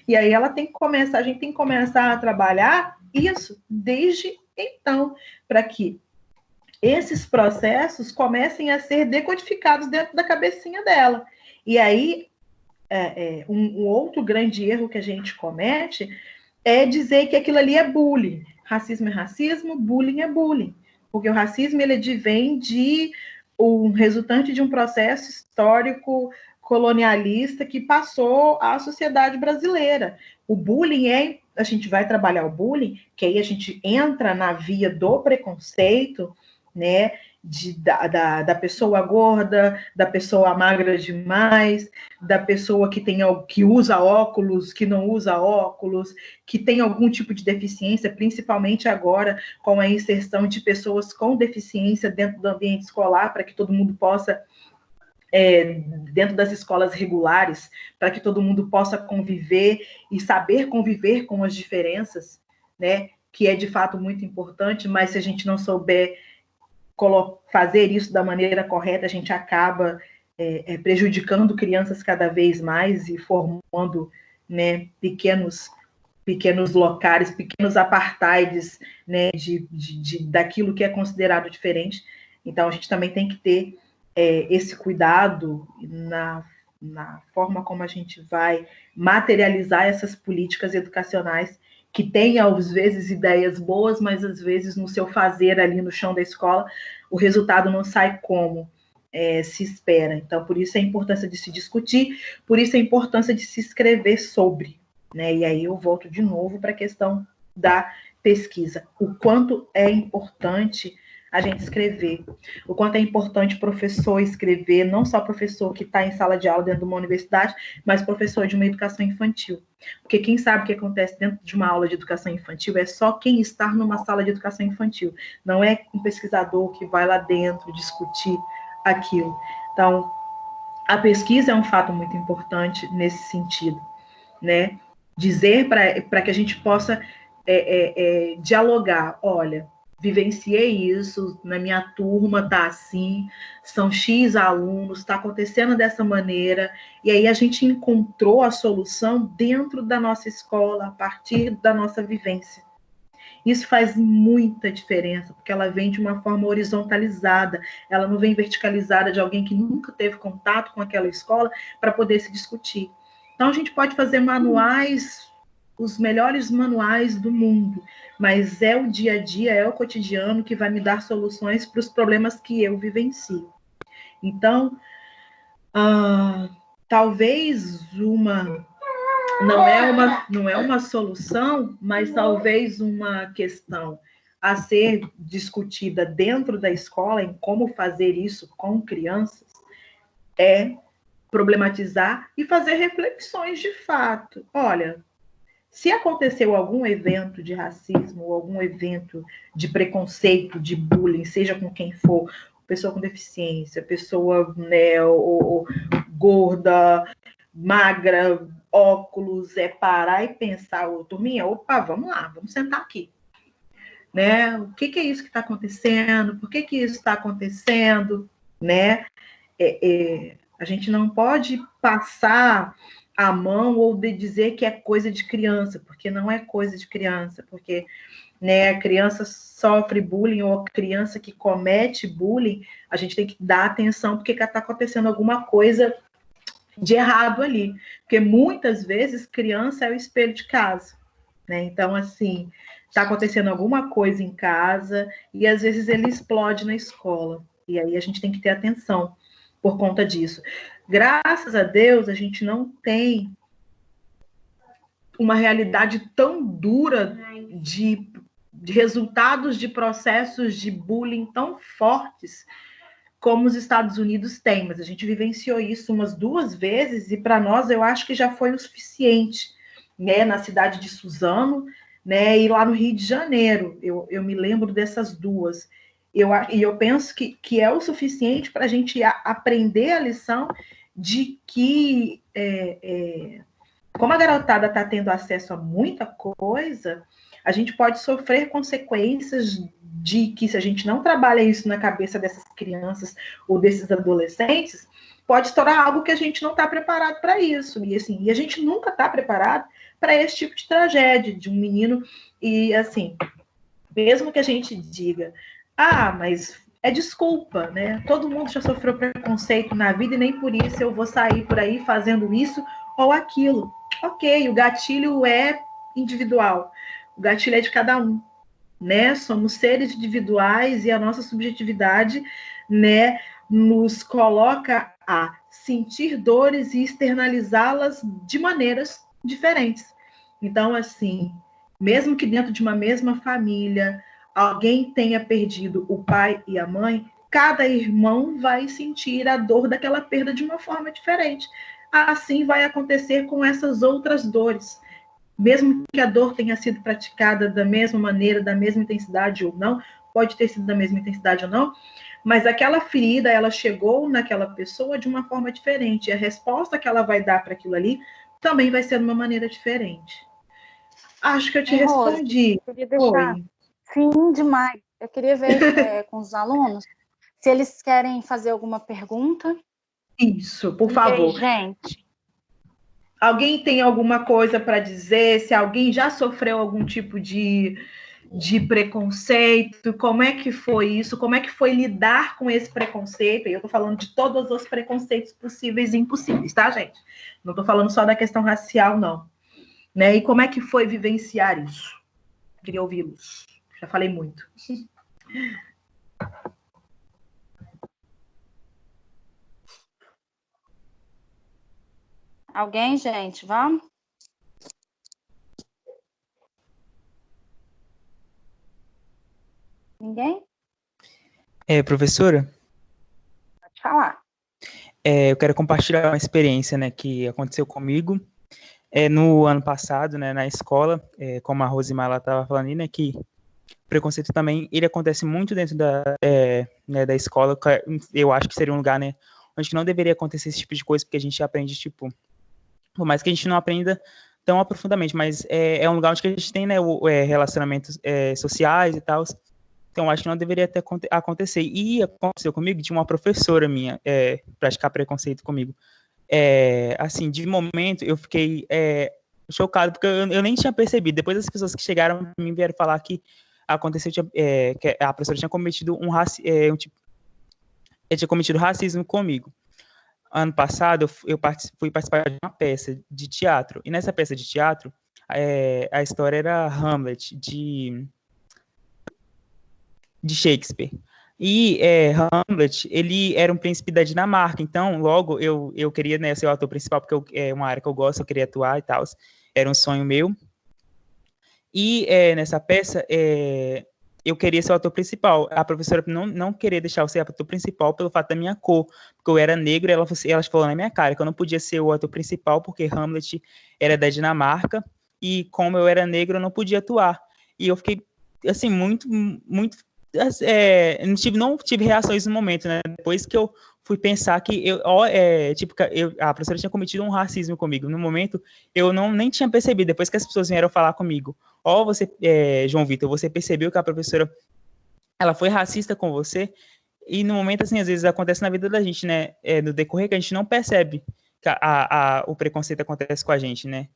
E aí a gente tem que começar a trabalhar isso desde então, para que esses processos comecem a ser decodificados dentro da cabecinha dela. E aí, um outro grande erro que a gente comete é dizer que aquilo ali é bullying. Racismo é racismo, bullying é bullying. Porque o racismo, ele advém de um resultante de um processo histórico colonialista que passou à sociedade brasileira. O bullying a gente vai trabalhar o bullying, que aí a gente entra na via do preconceito, né, da pessoa gorda, da pessoa magra demais, da pessoa que usa óculos, que não usa óculos, que tem algum tipo de deficiência, principalmente agora com a inserção de pessoas com deficiência dentro do ambiente escolar, para que todo mundo possa, dentro das escolas regulares, para que todo mundo possa conviver e saber conviver com as diferenças, né? Que é de fato muito importante, mas se a gente não souber fazer isso da maneira correta, a gente acaba prejudicando crianças cada vez mais e formando, né, pequenos locais, pequenos apartheids, né, daquilo que é considerado diferente. Então, a gente também tem que ter esse cuidado na forma como a gente vai materializar essas políticas educacionais que têm, às vezes, ideias boas, mas, às vezes, no seu fazer ali no chão da escola, o resultado não sai como se espera. Então, por isso a importância de se discutir, por isso a importância de se escrever sobre, né? E aí eu volto de novo para a questão da pesquisa. O quanto é importante a gente escrever, o quanto é importante o professor escrever, não só professor que está em sala de aula dentro de uma universidade, mas professor de uma educação infantil. Porque quem sabe o que acontece dentro de uma aula de educação infantil é só quem está numa sala de educação infantil. Não é um pesquisador que vai lá dentro discutir aquilo. Então, a pesquisa é um fato muito importante nesse sentido, né? Dizer para que a gente possa dialogar, olha, vivenciei isso, na minha turma tá assim, são X alunos, está acontecendo dessa maneira, e aí a gente encontrou a solução dentro da nossa escola, a partir da nossa vivência. Isso faz muita diferença, porque ela vem de uma forma horizontalizada, ela não vem verticalizada de alguém que nunca teve contato com aquela escola para poder se discutir. Então, a gente pode fazer manuais, os melhores manuais do mundo, mas é o dia a dia, é o cotidiano que vai me dar soluções para os problemas que eu vivencio. Então, talvez não é uma solução, mas talvez uma questão a ser discutida dentro da escola, em como fazer isso com crianças, é problematizar e fazer reflexões de fato. Olha, se aconteceu algum evento de racismo, ou algum evento de preconceito, de bullying, seja com quem for, pessoa com deficiência, pessoa, né, ou gorda, magra, óculos, parar e pensar, turminha, opa, vamos lá, vamos sentar aqui. Né? O que é isso que está acontecendo? Por que isso está acontecendo? Né? A gente não pode passar a mão ou dizer que é coisa de criança, porque não é coisa de criança, porque, né, a criança sofre bullying ou a criança que comete bullying, a gente tem que dar atenção porque está acontecendo alguma coisa de errado ali, porque muitas vezes criança é o espelho de casa, né? Então, assim, está acontecendo alguma coisa em casa e às vezes ele explode na escola, e aí a gente tem que ter atenção por conta disso. Graças a Deus, a gente não tem uma realidade tão dura de resultados de processos de bullying tão fortes como os Estados Unidos têm, mas a gente vivenciou isso umas 2 vezes e para nós eu acho que já foi o suficiente, né? Na cidade de Suzano, né? E lá no Rio de Janeiro, eu me lembro dessas 2. E eu penso que é o suficiente para a gente aprender a lição de que, como a garotada está tendo acesso a muita coisa, a gente pode sofrer consequências de que, se a gente não trabalha isso na cabeça dessas crianças ou desses adolescentes, pode estourar algo que a gente não está preparado para isso. E, assim, e a gente nunca está preparado para esse tipo de tragédia de um menino. E, assim, mesmo que a gente diga, mas é desculpa, né? Todo mundo já sofreu preconceito na vida e nem por isso eu vou sair por aí fazendo isso ou aquilo. Ok, o gatilho é individual, o gatilho é de cada um, né? Somos seres individuais e a nossa subjetividade, né, nos coloca a sentir dores e externalizá-las de maneiras diferentes. Então, assim, mesmo que dentro de uma mesma família alguém tenha perdido o pai e a mãe, cada irmão vai sentir a dor daquela perda de uma forma diferente. Assim vai acontecer com essas outras dores. Mesmo que a dor tenha sido praticada da mesma maneira, da mesma intensidade ou não, pode ter sido da mesma intensidade ou não, mas aquela ferida, ela chegou naquela pessoa de uma forma diferente. E a resposta que ela vai dar para aquilo ali também vai ser de uma maneira diferente. Acho que eu te Rose, respondi. eu queria deixar. Oi. Sim, demais. Eu queria ver com os alunos se eles querem fazer alguma pergunta. Isso, por E aí, favor. gente? Alguém tem alguma coisa para dizer? Se alguém já sofreu algum tipo de preconceito, como é que foi isso? Como é que foi lidar com esse preconceito? E eu estou falando de todos os preconceitos possíveis e impossíveis, tá, gente? Não estou falando só da questão racial, não. Né? E como é que foi vivenciar isso? Queria ouvi-los. Já falei muito. Alguém, gente? Vamos? Ninguém? Professora, Pode falar. eu quero compartilhar uma experiência, né, que aconteceu comigo no ano passado, né, na escola, como a Rosimar estava falando, né, que o preconceito também, ele acontece muito dentro né, da escola. Eu acho que seria um lugar, né, onde não deveria acontecer esse tipo de coisa, porque a gente aprende, tipo, por mais que a gente não aprenda tão aprofundadamente, mas é um lugar onde a gente tem, né, relacionamentos sociais e tal. Então, acho que não deveria ter acontecer. E aconteceu comigo, tinha uma professora minha praticar preconceito comigo. Assim, de momento, eu fiquei chocado, porque eu nem tinha percebido. Depois as pessoas que chegaram para mim vieram falar que aconteceu, que a professora tinha cometido tinha cometido racismo comigo. Ano passado, eu fui participar de uma peça de teatro. E nessa peça de teatro, a história era Hamlet, de Shakespeare. E Hamlet, ele era um príncipe da Dinamarca, então logo eu queria, né, ser o ator principal, porque é uma área que eu gosto, eu queria atuar e tal, era um sonho meu. E nessa peça, eu queria ser o ator principal. A professora não queria deixar eu ser o ator principal pelo fato da minha cor, porque eu era negro, e ela falou na minha cara que eu não podia ser o ator principal, porque Hamlet era da Dinamarca, e como eu era negro, eu não podia atuar. E eu fiquei, assim, muito não tive reações no momento, né? Depois que eu fui pensar que a professora tinha cometido um racismo comigo. No momento, eu nem tinha percebido. Depois que as pessoas vieram falar comigo, você, João Vitor, você percebeu que a professora ela foi racista com você? E no momento, assim, às vezes acontece na vida da gente, né? No decorrer que a gente não percebe que o preconceito acontece com a gente, né?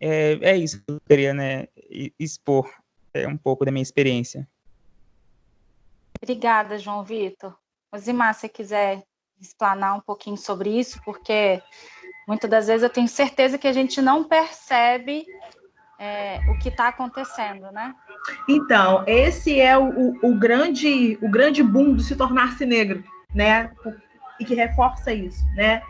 É isso que eu queria, né, expor um pouco da minha experiência. Obrigada, João Vitor. Rosimar, se quiser explanar um pouquinho sobre isso, porque muitas das vezes eu tenho certeza que a gente não percebe o que está acontecendo, né? Então, esse é o grande boom do se tornar-se negro, né? E que reforça isso, né?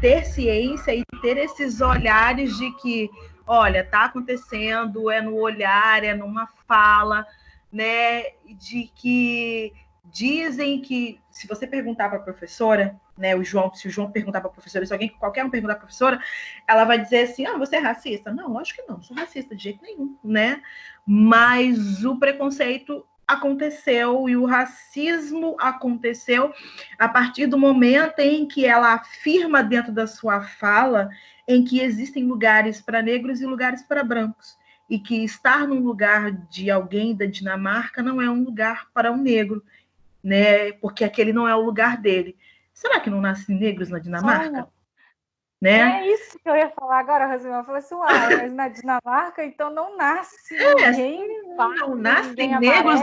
Ter ciência e ter esses olhares de que, olha, tá acontecendo, é no olhar, é numa fala, né? De que dizem que, se você perguntar para a professora, né? Se o João perguntar para a professora, se qualquer um perguntar para a professora, ela vai dizer assim: você é racista? Não, lógico que não sou racista de jeito nenhum, né? Mas o preconceito aconteceu e o racismo aconteceu a partir do momento em que ela afirma dentro da sua fala em que existem lugares para negros e lugares para brancos, e que estar num lugar de alguém da Dinamarca não é um lugar para um negro, né? Porque aquele não é o lugar dele. Será que não nascem negros na Dinamarca? Né? É isso que eu ia falar agora, Rosimar. Eu falei assim, mas na Dinamarca, então não nasce ninguém não nascem negros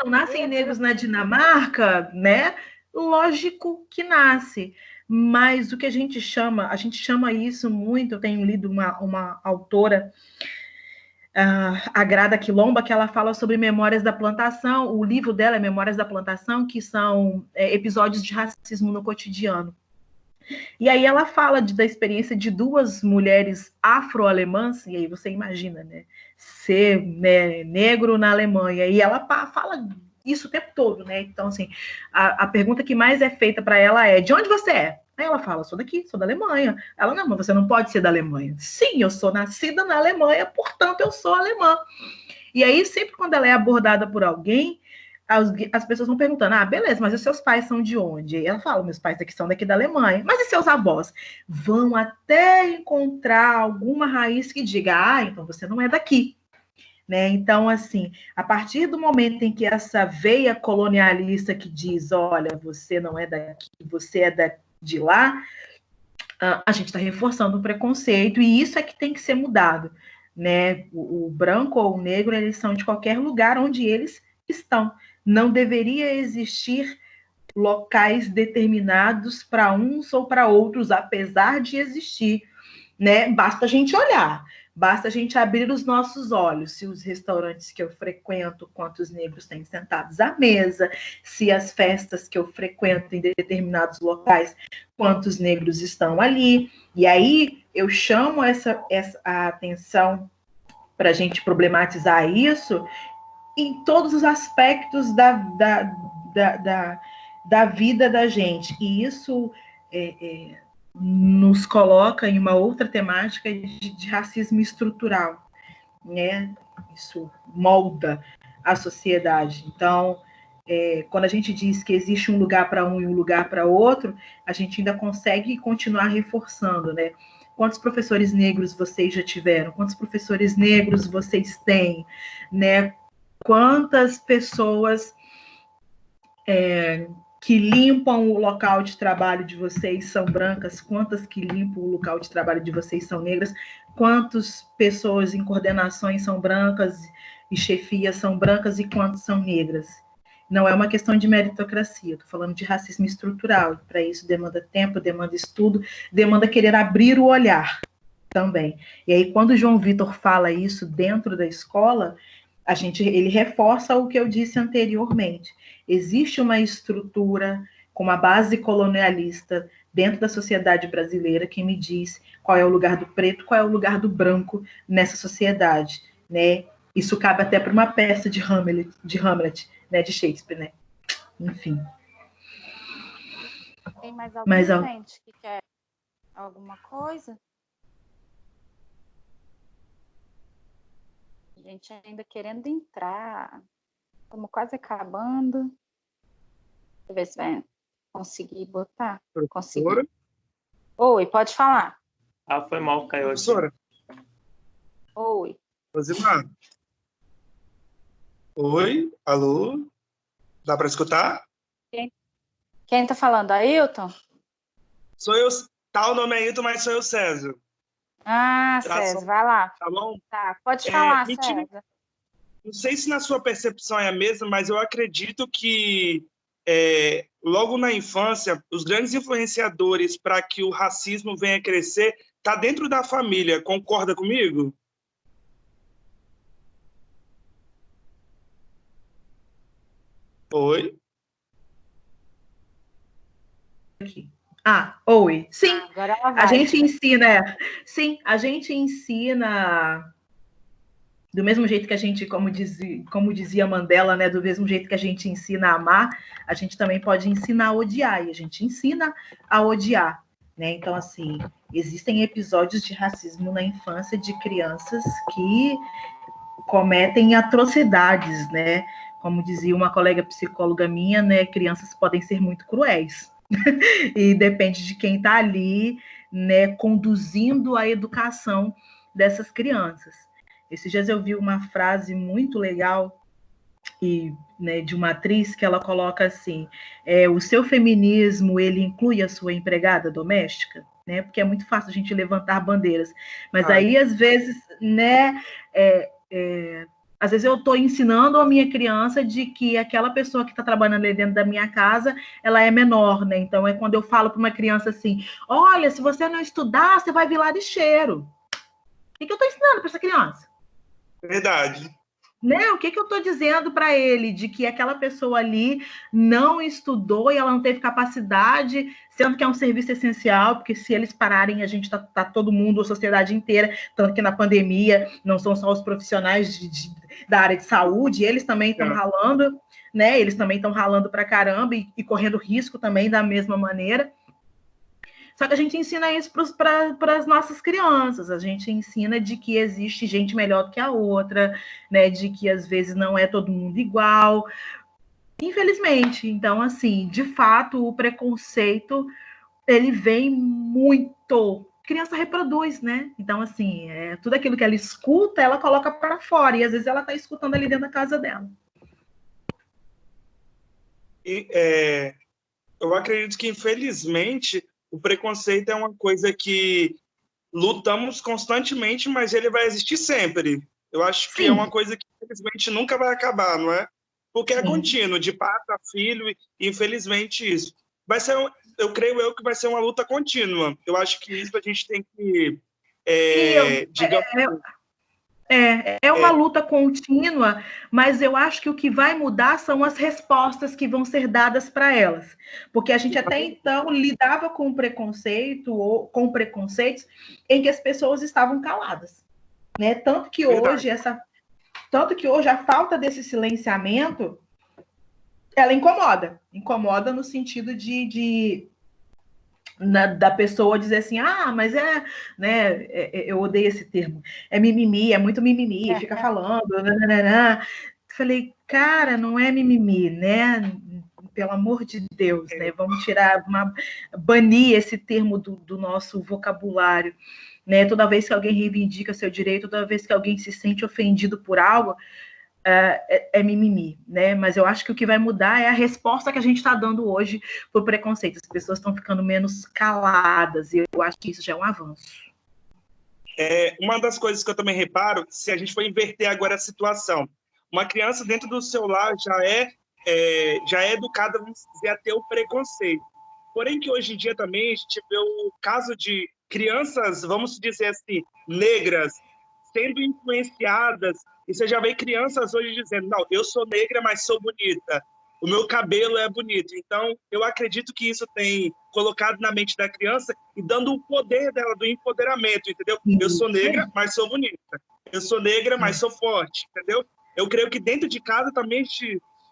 não nascem negros na Dinamarca, né? Lógico que nasce. Mas o que a gente chama isso muito, eu tenho lido uma autora, a Grada Quilomba, que ela fala sobre Memórias da Plantação. O livro dela é Memórias da Plantação, que são episódios de racismo no cotidiano. E aí ela fala da experiência de duas mulheres afro-alemãs, e aí você imagina, né? Ser, né, negro na Alemanha. E ela fala isso o tempo todo, né? Então, assim, a pergunta que mais é feita para ela é: de onde você é? Aí ela fala: sou daqui, sou da Alemanha. Ela: não, mas você não pode ser da Alemanha. Sim, eu sou nascida na Alemanha, portanto eu sou alemã. E aí, sempre quando ela é abordada por alguém, as pessoas vão perguntando: ah, beleza, mas os seus pais são de onde? E ela fala: meus pais são daqui da Alemanha. Mas e seus avós? Vão até encontrar alguma raiz que diga: ah, então você não é daqui. Né? Então, assim, a partir do momento em que essa veia colonialista que diz: olha, você não é daqui, você é de lá, a gente está reforçando o preconceito, e isso é que tem que ser mudado. Né? O branco ou o negro, eles são de qualquer lugar onde eles estão. Não deveria existir locais determinados para uns ou para outros, apesar de existir, né? Basta a gente olhar, basta a gente abrir os nossos olhos. Se os restaurantes que eu frequento, quantos negros têm sentados à mesa, se as festas que eu frequento em determinados locais, quantos negros estão ali. E aí eu chamo a atenção para a gente problematizar isso em todos os aspectos da vida da gente. E isso nos coloca em uma outra temática de racismo estrutural, né? Isso molda a sociedade. Então, quando a gente diz que existe um lugar para um e um lugar para outro, a gente ainda consegue continuar reforçando, né? Quantos professores negros vocês já tiveram? Quantos professores negros vocês têm? Né? Quantas pessoas que limpam o local de trabalho de vocês são brancas? Quantas que limpam o local de trabalho de vocês são negras? Quantas pessoas em coordenações são brancas e chefias são brancas e quantas são negras? Não é uma questão de meritocracia, estou falando de racismo estrutural. Para isso demanda tempo, demanda estudo, demanda querer abrir o olhar também. E aí, quando o João Vitor fala isso dentro da escola, ele reforça o que eu disse anteriormente. Existe uma estrutura com uma base colonialista dentro da sociedade brasileira que me diz qual é o lugar do preto, qual é o lugar do branco nessa sociedade, né? Isso cabe até para uma peça de Hamlet, né, de Shakespeare, né? Enfim. Tem mais alguma gente que quer alguma coisa? A gente ainda querendo entrar. Estamos quase acabando. Deixa eu ver se vai conseguir botar. Conseguir. Oi, pode falar. Ah, foi mal, caiu. Professora? Oi. Rosimar? Oi? Alô? Dá para escutar? Quem está falando? Ailton? Sou eu. Tá, o nome é Ailton, mas sou eu, César. Ah, César, vai lá. Tá bom? Tá, pode falar, César. Não sei se na sua percepção é a mesma, mas eu acredito que logo na infância, os grandes influenciadores para que o racismo venha crescer tá dentro da família. Concorda comigo? Oi? Oi. Sim, agora ela vai. A gente ensina. Sim, a gente ensina do mesmo jeito que a gente, como dizia Mandela, né? Do mesmo jeito que a gente ensina a amar, a gente também pode ensinar a odiar, e a gente ensina a odiar, né? Então, assim, existem episódios de racismo na infância de crianças que cometem atrocidades, né? Como dizia uma colega psicóloga minha, né? Crianças podem ser muito cruéis. E depende de quem está ali, né, conduzindo a educação dessas crianças. Esses dias eu vi uma frase muito legal né, de uma atriz que ela coloca assim: o seu feminismo, ele inclui a sua empregada doméstica? Né? Porque é muito fácil a gente levantar bandeiras, mas aí às vezes, né, Às vezes eu estou ensinando a minha criança de que aquela pessoa que está trabalhando ali dentro da minha casa, ela é menor, né? Então é quando eu falo para uma criança assim, olha, se você não estudar, você vai virar lixeiro. O que eu estou ensinando para essa criança? Verdade. Né? O que eu estou dizendo para ele? De que aquela pessoa ali não estudou e ela não teve capacidade, sendo que é um serviço essencial, porque se eles pararem, a gente tá todo mundo, a sociedade inteira, tanto que na pandemia não são só os profissionais da área de saúde, eles também estão ralando, né? Eles também estão ralando para caramba e correndo risco também da mesma maneira. Só que a gente ensina isso para as nossas crianças, a gente ensina de que existe gente melhor do que a outra, né? De que às vezes não é todo mundo igual, infelizmente. Então, assim, de fato, o preconceito, ele vem muito. A criança reproduz, né? Então, assim, tudo aquilo que ela escuta, ela coloca para fora, e às vezes ela está escutando ali dentro da casa dela. E eu acredito que, infelizmente, o preconceito é uma coisa que lutamos constantemente, mas ele vai existir sempre. Eu acho que é uma coisa que, infelizmente, nunca vai acabar, não é? Porque é contínuo, de pai para filho, e infelizmente isso. Vai ser, eu creio que vai ser uma luta contínua. Eu acho que isso a gente tem que, digamos... É uma luta contínua, mas eu acho que o que vai mudar são as respostas que vão ser dadas para elas. Porque a gente até então lidava com preconceito ou com preconceitos em que as pessoas estavam caladas, né? Tanto que hoje a falta desse silenciamento, ela incomoda no sentido da pessoa dizer assim, mas né, eu odeio esse termo, é mimimi, é muito mimimi, fica falando, nananana. Falei, cara, não é mimimi, né, pelo amor de Deus, né, vamos banir esse termo do nosso vocabulário, né, toda vez que alguém reivindica seu direito, toda vez que alguém se sente ofendido por algo, é mimimi, né? Mas eu acho que o que vai mudar é a resposta que a gente está dando hoje para o preconceito. As pessoas estão ficando menos caladas, e eu acho que isso já é um avanço. Uma das coisas que eu também reparo, se a gente for inverter agora a situação, uma criança dentro do seu lar já é educada, vamos dizer, a ter o preconceito. Porém que hoje em dia também a gente vê o caso de crianças, vamos dizer assim, negras, sendo influenciadas, e você já vê crianças hoje dizendo, não, eu sou negra, mas sou bonita, o meu cabelo é bonito. Então, eu acredito que isso tem colocado na mente da criança e dando o poder dela, do empoderamento, entendeu? Eu sou negra, mas sou bonita. Eu sou negra, mas sou forte, entendeu? Eu creio que dentro de casa também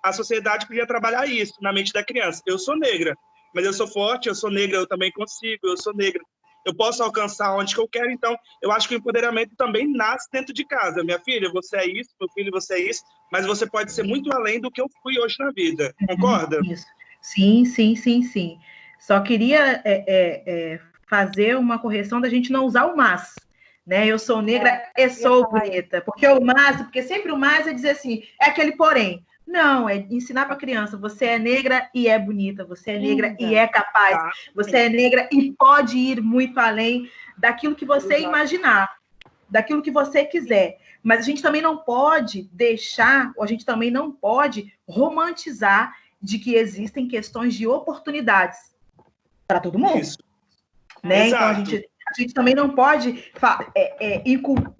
a sociedade podia trabalhar isso na mente da criança. Eu sou negra, mas eu sou forte, eu sou negra, eu também consigo, eu sou negra, eu posso alcançar onde que eu quero. Então, eu acho que o empoderamento também nasce dentro de casa. Minha filha, você é isso, meu filho, você é isso, mas você pode ser muito além do que eu fui hoje na vida. Concorda? Isso. Sim. Só queria fazer uma correção da gente não usar o mas, né? Eu sou negra e sou bonita. Porque o mas, porque sempre o mas é dizer assim, é aquele porém. Não, é ensinar para a criança, você é negra e é bonita, você é negra e é capaz, você é negra e pode ir muito além daquilo que você imaginar, daquilo que você quiser. Mas a gente também não pode deixar, ou a gente também não pode romantizar de que existem questões de oportunidades para todo mundo. Isso. Né? Então, a gente também não pode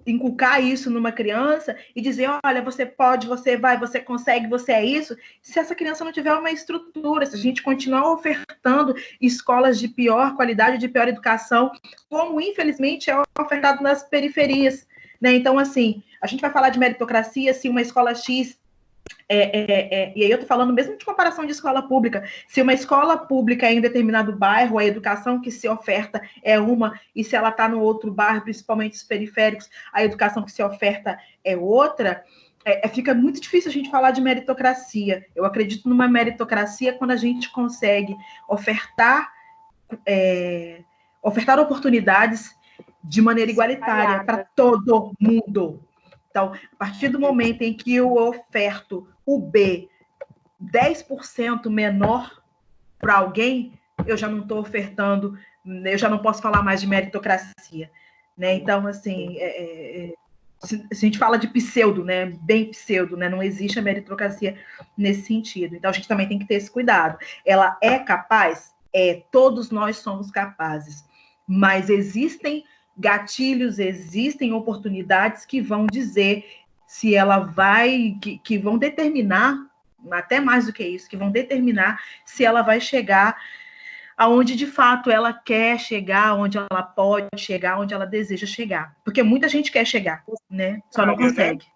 inculcar isso numa criança e dizer, olha, você pode, você vai, você consegue, você é isso, se essa criança não tiver uma estrutura, se a gente continuar ofertando escolas de pior qualidade, de pior educação, como infelizmente é ofertado nas periferias. Né? Então, assim, a gente vai falar de meritocracia se uma escola X... e aí eu estou falando mesmo de comparação de escola pública. Se uma escola pública é em determinado bairro, a educação que se oferta é uma, e se ela está no outro bairro, principalmente os periféricos, a educação que se oferta é outra, fica muito difícil a gente falar de meritocracia. Eu acredito numa meritocracia quando a gente consegue ofertar oportunidades de maneira igualitária para todo mundo. Então, a partir do momento em que eu oferto o B 10% menor para alguém, eu já não estou ofertando, eu já não posso falar mais de meritocracia. Né? Então, assim, se a gente fala de pseudo, né, bem pseudo, né, não existe a meritocracia nesse sentido. Então, a gente também tem que ter esse cuidado. Ela é capaz? Todos nós somos capazes, mas existem gatilhos, existem oportunidades que vão dizer se ela vai, que vão determinar, até mais do que isso, que vão determinar se ela vai chegar aonde de fato ela quer chegar, onde ela pode chegar, onde ela deseja chegar. Porque muita gente quer chegar, né? Só não consegue. Né?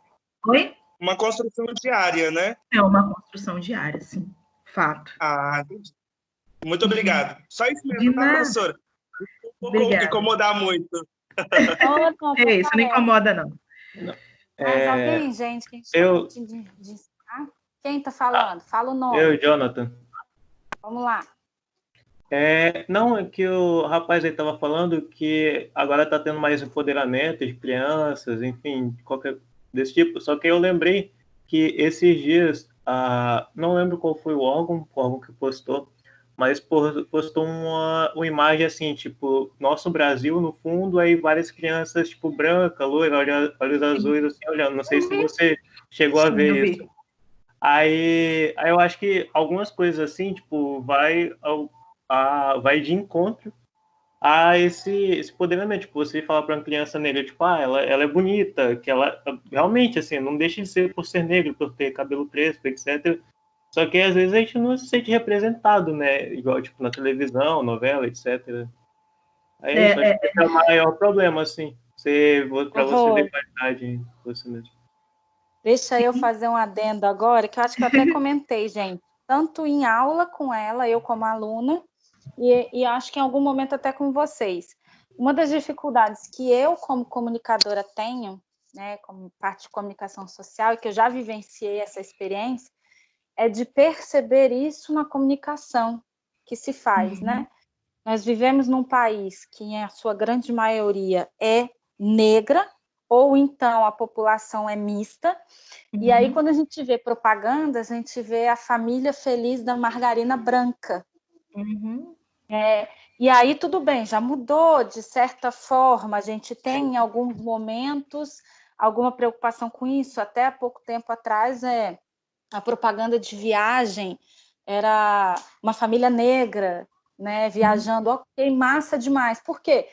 Oi? Uma construção diária, né? É uma construção diária, sim. Fato. Entendi. Muito obrigado. Só isso mesmo, tá, professora? Não vou incomodar muito. Isso não incomoda, não. Mas alguém, gente, que de ensinar? Quem está falando? Fala o nome. Eu, Jonathan. Vamos lá. Não, é que o rapaz aí estava falando que agora está tendo mais empoderamento de crianças, enfim, qualquer desse tipo. Só que eu lembrei que esses dias, não lembro qual foi o órgão que postou, mas postou uma imagem assim, tipo, nosso Brasil no fundo, aí várias crianças, tipo, branca, loira, olhos azuis, assim, olhando. Não sei se você chegou a ver isso. Aí eu acho que algumas coisas assim, tipo, vai de encontro a esse empoderamento. Tipo, você falar para uma criança negra, tipo, ela é bonita, que ela realmente, assim, não deixa de ser por ser negro, por ter cabelo crespo, etc. Só que às vezes a gente não se sente representado, né? Igual, tipo, na televisão, novela, etc. Aí isso acho que é o maior problema, assim, para você ver qualidade em você mesmo. Deixa eu fazer um adendo agora, que eu acho que eu até comentei, gente, tanto em aula com ela, eu como aluna, e acho que em algum momento até com vocês. Uma das dificuldades que eu, como comunicadora, tenho, né, como parte de comunicação social, e que eu já vivenciei essa experiência, é de perceber isso na comunicação que se faz, né? Nós vivemos num país que, em a sua grande maioria, é negra, ou então a população é mista, e aí quando a gente vê propaganda, a gente vê a família feliz da margarina branca. E aí tudo bem, já mudou de certa forma, a gente tem em alguns momentos alguma preocupação com isso, até há pouco tempo atrás a propaganda de viagem era uma família negra, né, viajando, ok, massa demais, por quê?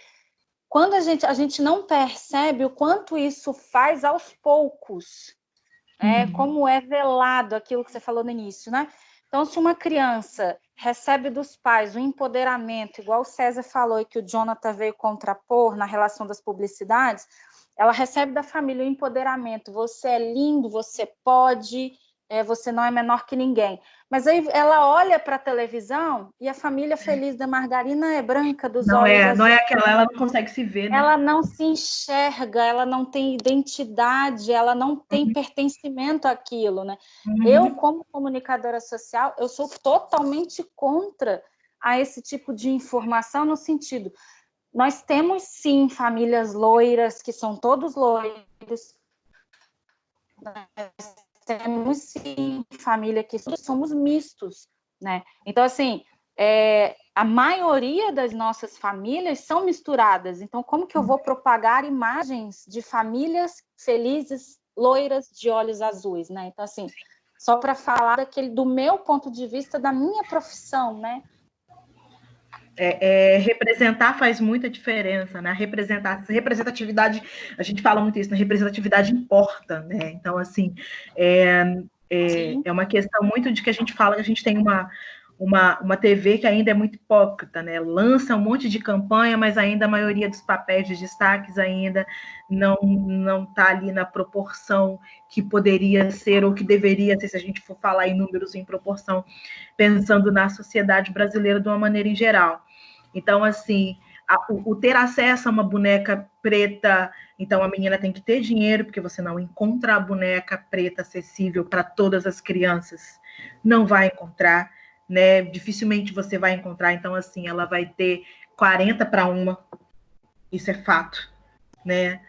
Quando a gente não percebe o quanto isso faz aos poucos, como é velado aquilo que você falou no início, né? Então, se uma criança recebe dos pais o empoderamento, igual o César falou e que o Jonathan veio contrapor na relação das publicidades, ela recebe da família o empoderamento, você é lindo, você pode, você não é menor que ninguém. Mas aí ela olha para a televisão e a família feliz da margarina é branca, dos olhos azuis. Não é aquela, ela não consegue se ver, né? Ela não se enxerga, ela não tem identidade, ela não tem pertencimento àquilo, né? Eu, como comunicadora social, eu sou totalmente contra a esse tipo de informação, no sentido, nós temos sim famílias loiras, que são todos loiros, nós temos sim família que somos mistos, né? Então, assim, a maioria das nossas famílias são misturadas. Então, como que eu vou propagar imagens de famílias felizes, loiras, de olhos azuis, né? Então, assim, só para falar do meu ponto de vista, da minha profissão, né? Representar faz muita diferença, né? Representatividade, a gente fala muito isso, né? Representatividade importa, né? Então, assim, é uma questão muito de que a gente fala que a gente tem uma TV que ainda é muito hipócrita, né? Lança um monte de campanha, mas ainda a maioria dos papéis de destaques ainda não está ali na proporção que poderia ser ou que deveria ser, se a gente for falar em números em proporção, pensando na sociedade brasileira de uma maneira em geral. Então, assim, o ter acesso a uma boneca preta, então a menina tem que ter dinheiro, porque você não encontra a boneca preta acessível para todas as crianças, não vai encontrar, né? Dificilmente você vai encontrar, então, assim, ela vai ter 40 para uma, isso é fato, né?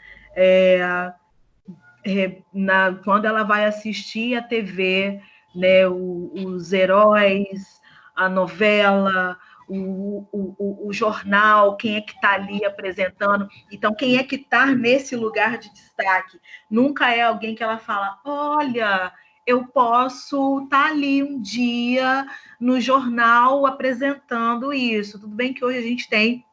Quando ela vai assistir a TV, né, os heróis, a novela, o jornal, quem é que está ali apresentando. Então, quem é que está nesse lugar de destaque? Nunca é alguém que ela fala, olha, eu posso estar ali um dia no jornal apresentando isso. Tudo bem que hoje a gente tem,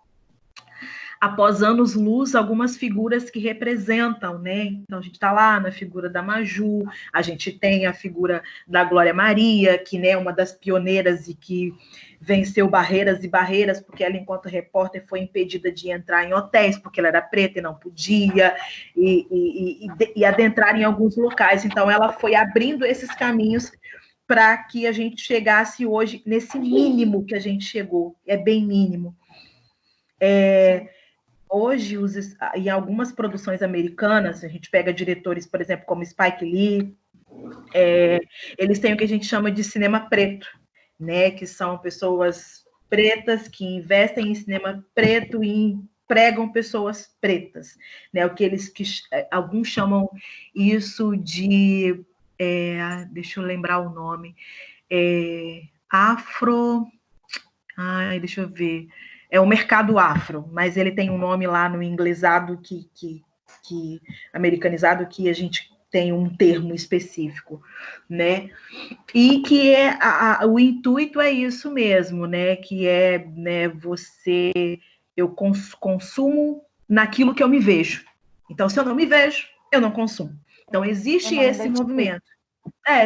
após anos-luz, algumas figuras que representam, né? Então, a gente está lá na figura da Maju, a gente tem a figura da Glória Maria, que é, né, uma das pioneiras e que venceu barreiras e barreiras, porque ela, enquanto repórter, foi impedida de entrar em hotéis, porque ela era preta e não podia, e adentrar em alguns locais. Então, ela foi abrindo esses caminhos para que a gente chegasse hoje nesse mínimo que a gente chegou. É bem mínimo. Hoje, em algumas produções americanas, a gente pega diretores, por exemplo, como Spike Lee, eles têm o que a gente chama de cinema preto, né? Que são pessoas pretas que investem em cinema preto e empregam pessoas pretas, né? O que alguns chamam isso de, deixa eu lembrar o nome, deixa eu ver. É o mercado afro, mas ele tem um nome lá no inglesado que americanizado, que a gente tem um termo específico, né? E que o intuito é isso mesmo, né? Que é, né, eu consumo naquilo que eu me vejo. Então, se eu não me vejo, eu não consumo. Então, existe esse movimento.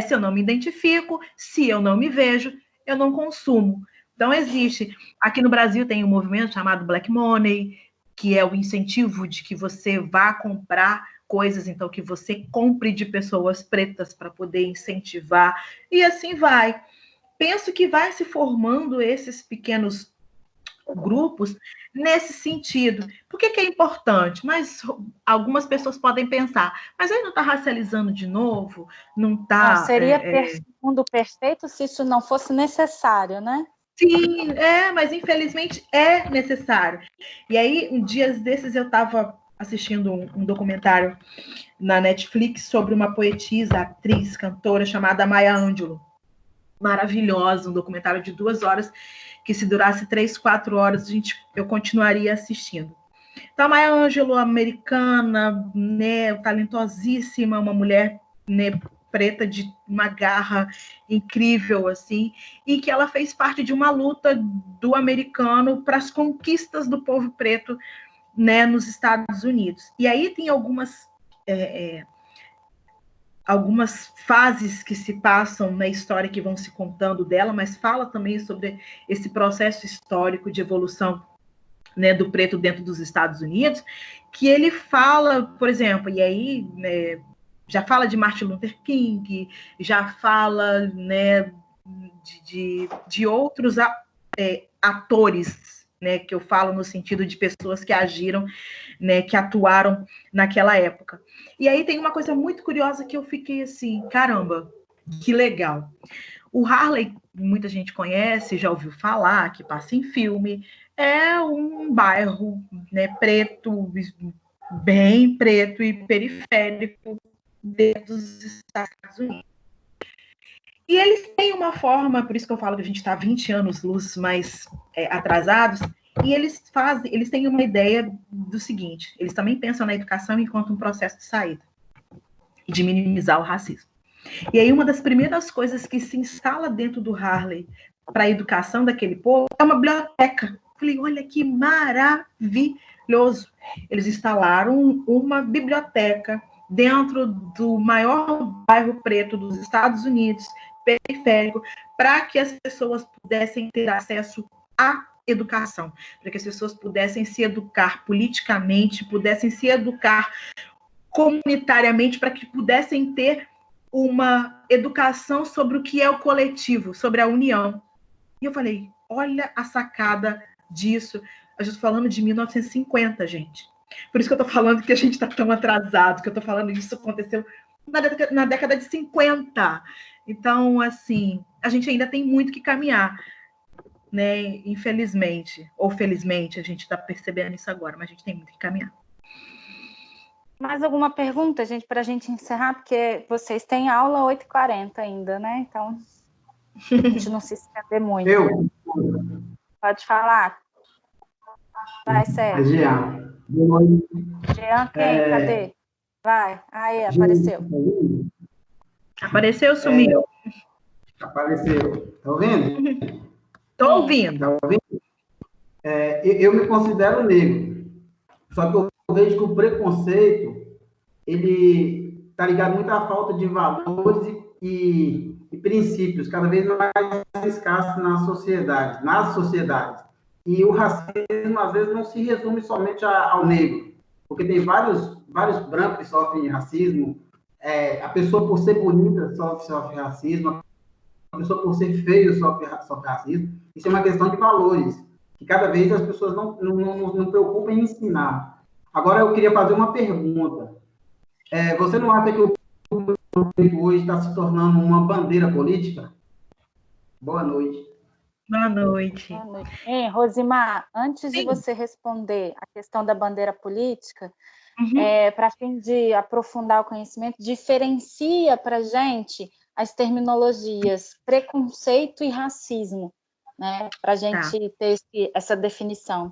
Se eu não me identifico, se eu não me vejo, eu não consumo. Então, existe. Aqui no Brasil tem um movimento chamado Black Money, que é o incentivo de que você vá comprar coisas, então que você compre de pessoas pretas para poder incentivar, e assim vai. Penso que vai se formando esses pequenos grupos nesse sentido. Por que é importante? Mas algumas pessoas podem pensar, mas aí não está racializando de novo? Não está... Seria mundo perfeito se isso não fosse necessário, né? Sim, mas infelizmente é necessário. E aí, um dia desses, eu estava assistindo um documentário na Netflix sobre uma poetisa, atriz, cantora chamada Maya Angelou. Maravilhosa, um documentário de 2 horas, que se durasse 3, 4 horas, eu continuaria assistindo. Então, a Maya Angelou, americana, né, talentosíssima, uma mulher, né, preta de uma garra incrível, assim, e que ela fez parte de uma luta do americano para as conquistas do povo preto, né, nos Estados Unidos. E aí tem algumas fases que se passam na história que vão se contando dela, mas fala também sobre esse processo histórico de evolução, né, do preto dentro dos Estados Unidos, que ele fala, por exemplo, e aí, né, já fala de Martin Luther King, já fala, né, de outros atores, né, que eu falo no sentido de pessoas que agiram, né, que atuaram naquela época. E aí tem uma coisa muito curiosa que eu fiquei assim, caramba, que legal. O Harlem, muita gente conhece, já ouviu falar, que passa em filme, é um bairro, né, preto, bem preto e periférico dentro dos Estados Unidos. E eles têm uma forma, por isso que eu falo que a gente está 20 anos luz mais atrasados, e eles têm uma ideia do seguinte, eles também pensam na educação enquanto um processo de saída e de minimizar o racismo. E aí uma das primeiras coisas que se instala dentro do Harlem para a educação daquele povo é uma biblioteca. Falei, olha que maravilhoso. Eles instalaram uma biblioteca dentro do maior bairro preto dos Estados Unidos, periférico, para que as pessoas pudessem ter acesso à educação, para que as pessoas pudessem se educar politicamente, pudessem se educar comunitariamente, para que pudessem ter uma educação sobre o que é o coletivo, sobre a união. E eu falei, olha a sacada disso. A gente está falando de 1950, gente. Por isso que eu estou falando que a gente está tão atrasado, que eu estou falando que isso aconteceu na década de 50. Então, assim, a gente ainda tem muito que caminhar, né? Infelizmente, ou felizmente, a gente está percebendo isso agora, mas a gente tem muito que caminhar. Mais alguma pergunta, gente, para a gente encerrar? Porque vocês têm aula 8h40 ainda, né? Então, a gente não se estender muito. Pode falar. Vai, Sérgio. Jean. Boa noite. Jean, quem? Cadê? Vai. Aí, apareceu. Apareceu, sumiu. Apareceu. Tá ouvindo? Tô ouvindo. Tá ouvindo? Eu me considero negro. Só que eu vejo que o preconceito, ele tá ligado muito à falta de valores e princípios, cada vez mais escassos nas sociedades. E o racismo, às vezes, não se resume somente ao negro, porque tem vários brancos que sofrem racismo, a pessoa, por ser bonita, sofre racismo, a pessoa, por ser feio, sofre racismo. Isso é uma questão de valores, que cada vez as pessoas não preocupam em ensinar. Agora, eu queria fazer uma pergunta. Você não acha que o público hoje está se tornando uma bandeira política? Boa noite. Boa noite. Boa noite. Rosimar, antes Sim. de você responder a questão da bandeira política, Uhum. para fim de aprofundar o conhecimento, diferencia para a gente as terminologias preconceito e racismo, né? Para a gente ter essa definição.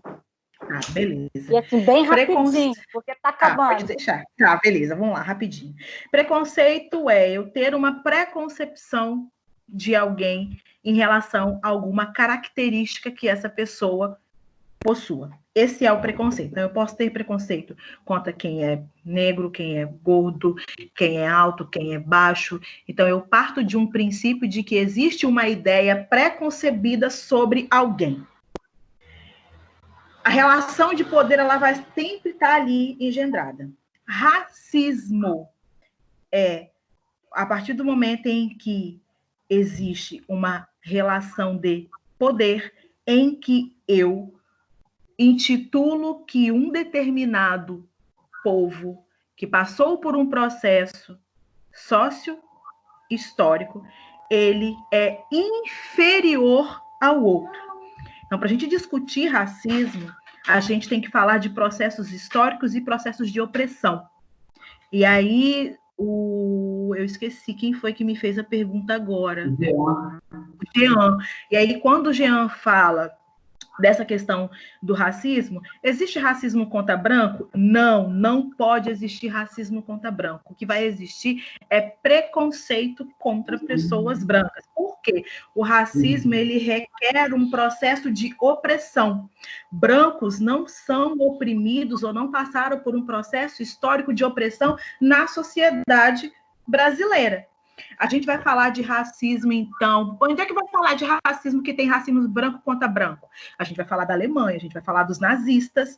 Beleza. E assim, bem rapidinho, porque está acabando. Pode deixar. Beleza, vamos lá, rapidinho. Preconceito é eu ter uma preconcepção de alguém em relação a alguma característica que essa pessoa possua. Esse é o preconceito. Então, eu posso ter preconceito contra quem é negro, quem é gordo, quem é alto, quem é baixo. Então, eu parto de um princípio de que existe uma ideia pré-concebida sobre alguém. A relação de poder, ela vai sempre estar ali engendrada. Racismo é a partir do momento em que existe uma relação de poder em que eu intitulo que um determinado povo que passou por um processo sócio-histórico, ele é inferior ao outro. Então, para a gente discutir racismo, a gente tem que falar de processos históricos e processos de opressão. E aí, eu esqueci quem foi que me fez a pergunta agora. Jean. E aí, quando o Jean fala dessa questão do racismo, existe racismo contra branco? Não pode existir racismo contra branco. O que vai existir é preconceito contra pessoas brancas. Por quê? O racismo, ele requer um processo de opressão. Brancos não são oprimidos ou não passaram por um processo histórico de opressão na sociedade brasileira. A gente vai falar de racismo, então. Onde é que vai falar de racismo que tem racismo branco contra branco? A gente vai falar da Alemanha, a gente vai falar dos nazistas,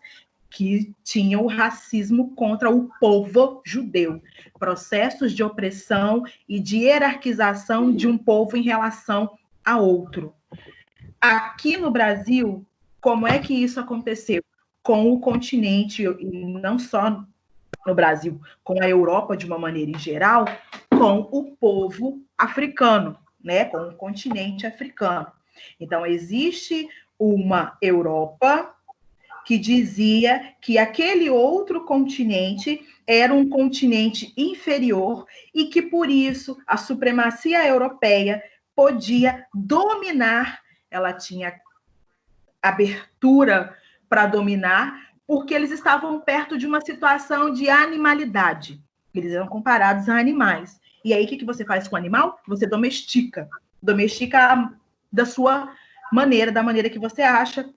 que tinham o racismo contra o povo judeu. Processos de opressão e de hierarquização de um povo em relação a outro. Aqui no Brasil, como é que isso aconteceu? Com o continente, e não só no Brasil, com a Europa de uma maneira em geral, com o povo africano, né? Com o continente africano. Então, existe uma Europa que dizia que aquele outro continente era um continente inferior e que, por isso, a supremacia europeia podia dominar, ela tinha abertura para dominar, porque eles estavam perto de uma situação de animalidade. Eles eram comparados a animais. E aí, o que você faz com o animal? Você domestica. Domestica da sua maneira, da maneira que você acha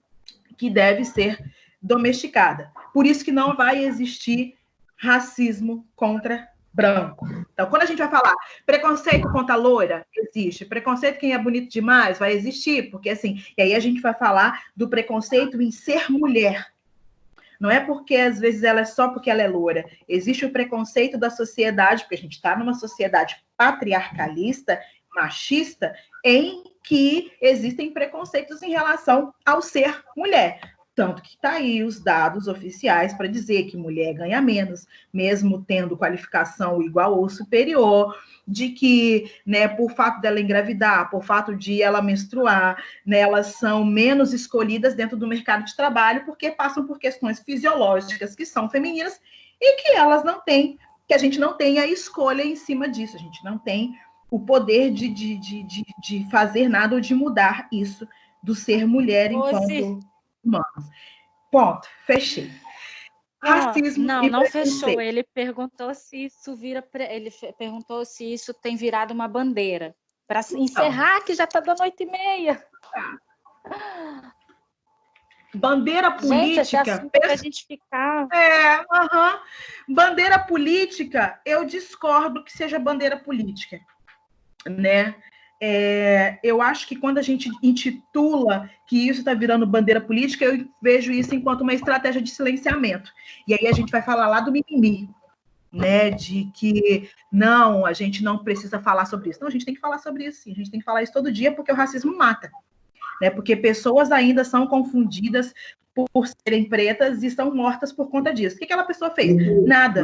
que deve ser domesticada. Por isso que não vai existir racismo contra branco. Então, quando a gente vai falar preconceito contra loira, existe. Preconceito quem é bonito demais, vai existir. Porque assim, e aí a gente vai falar do preconceito em ser mulher. Não é porque, às vezes, ela é só porque ela é loura. Existe o preconceito da sociedade, porque a gente está numa sociedade patriarcalista, machista, em que existem preconceitos em relação ao ser mulher. Tanto que está aí os dados oficiais para dizer que mulher ganha menos, mesmo tendo qualificação igual ou superior, de que, né, por fato dela engravidar, por fato de ela menstruar, né, elas são menos escolhidas dentro do mercado de trabalho porque passam por questões fisiológicas que são femininas e que elas não têm, que a gente não tem a escolha em cima disso, a gente não tem o poder de fazer nada ou de mudar isso do ser mulher enquanto humano. Ponto, fechei. Racismo e não preconceito. fechou. Ele perguntou se isso perguntou se isso tem virado uma bandeira. Para encerrar, que já está dando 8h30. Bandeira política. Gente, esse assunto pra gente ficar. Bandeira política, eu discordo que seja bandeira política, né? Eu acho que quando a gente intitula que isso está virando bandeira política, eu vejo isso enquanto uma estratégia de silenciamento. E aí a gente vai falar lá do mimimi, né? De que não, a gente não precisa falar sobre isso. Não, a gente tem que falar sobre isso, sim. A gente tem que falar isso todo dia, porque o racismo mata, né? Porque pessoas ainda são confundidas por serem pretas e são mortas por conta disso. O que aquela pessoa fez? Nada.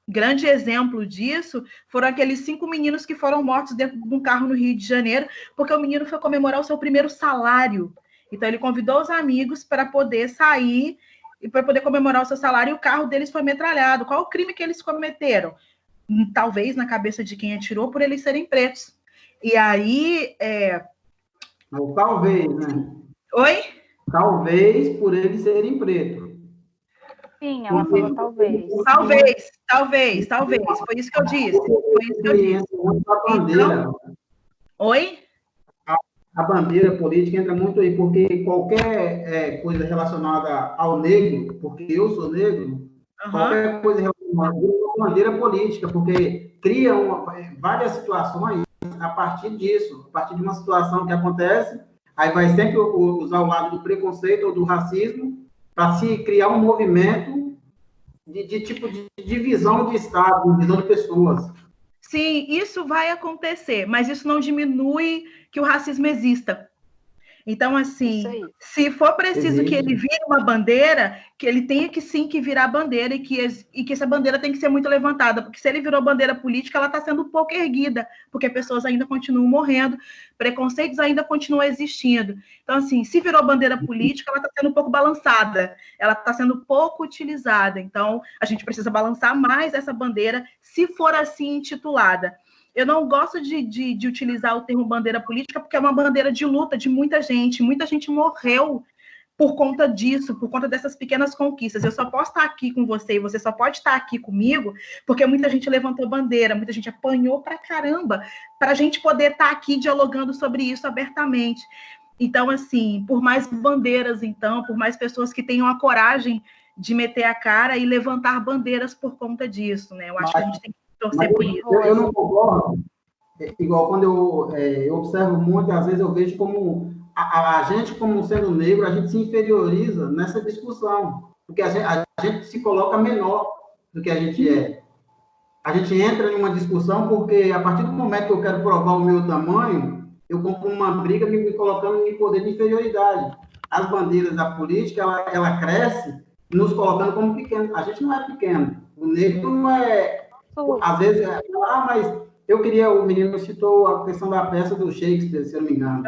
Grande exemplo disso foram aqueles 5 meninos que foram mortos dentro de um carro no Rio de Janeiro, porque o menino foi comemorar o seu primeiro salário. Então, ele convidou os amigos para poder sair e para poder comemorar o seu salário, e o carro deles foi metralhado. Qual o crime que eles cometeram? Talvez na cabeça de quem atirou, por eles serem pretos. E aí... Talvez, né? Oi? Talvez por eles serem pretos. Sim, ela falou talvez. Talvez. Foi isso que eu disse. Bandeira. Oi? A bandeira política entra muito aí, porque qualquer coisa relacionada ao negro, porque eu sou negro, qualquer coisa relacionada à bandeira política, porque cria várias situações a partir disso, a partir de uma situação que acontece, aí vai sempre usar o lado do preconceito ou do racismo para se criar um movimento de tipo de divisão de Estado, divisão de pessoas. Sim, isso vai acontecer, mas isso não diminui que o racismo exista. Então, assim, se for preciso que ele vire uma bandeira, que ele tenha que sim que virar bandeira e que essa bandeira tem que ser muito levantada, porque se ele virou bandeira política, ela está sendo pouco erguida, porque pessoas ainda continuam morrendo, preconceitos ainda continuam existindo. Então, assim, se virou bandeira política, ela está sendo um pouco balançada, ela está sendo pouco utilizada. Então, a gente precisa balançar mais essa bandeira, se for assim intitulada. Eu não gosto de utilizar o termo bandeira política, porque é uma bandeira de luta de muita gente. Muita gente morreu por conta disso, por conta dessas pequenas conquistas. Eu só posso estar aqui com você e você só pode estar aqui comigo porque muita gente levantou bandeira, muita gente apanhou pra caramba para a gente poder estar aqui dialogando sobre isso abertamente. Então, assim, por mais bandeiras, então, por mais pessoas que tenham a coragem de meter a cara e levantar bandeiras por conta disso, né? Eu acho que a gente tem que torcer por isso. Eu não concordo. Igual quando eu observo muito, às vezes eu vejo como a gente, como sendo negro, a gente se inferioriza nessa discussão, porque a gente se coloca menor do que a gente é. A gente entra em uma discussão porque, a partir do momento que eu quero provar o meu tamanho, eu compro uma briga me colocando em poder de inferioridade. As bandeiras da política, ela cresce nos colocando como pequeno. A gente não é pequeno. O negro não é... Às vezes, mas eu queria... O menino citou a questão da peça do Shakespeare, se eu não me engano.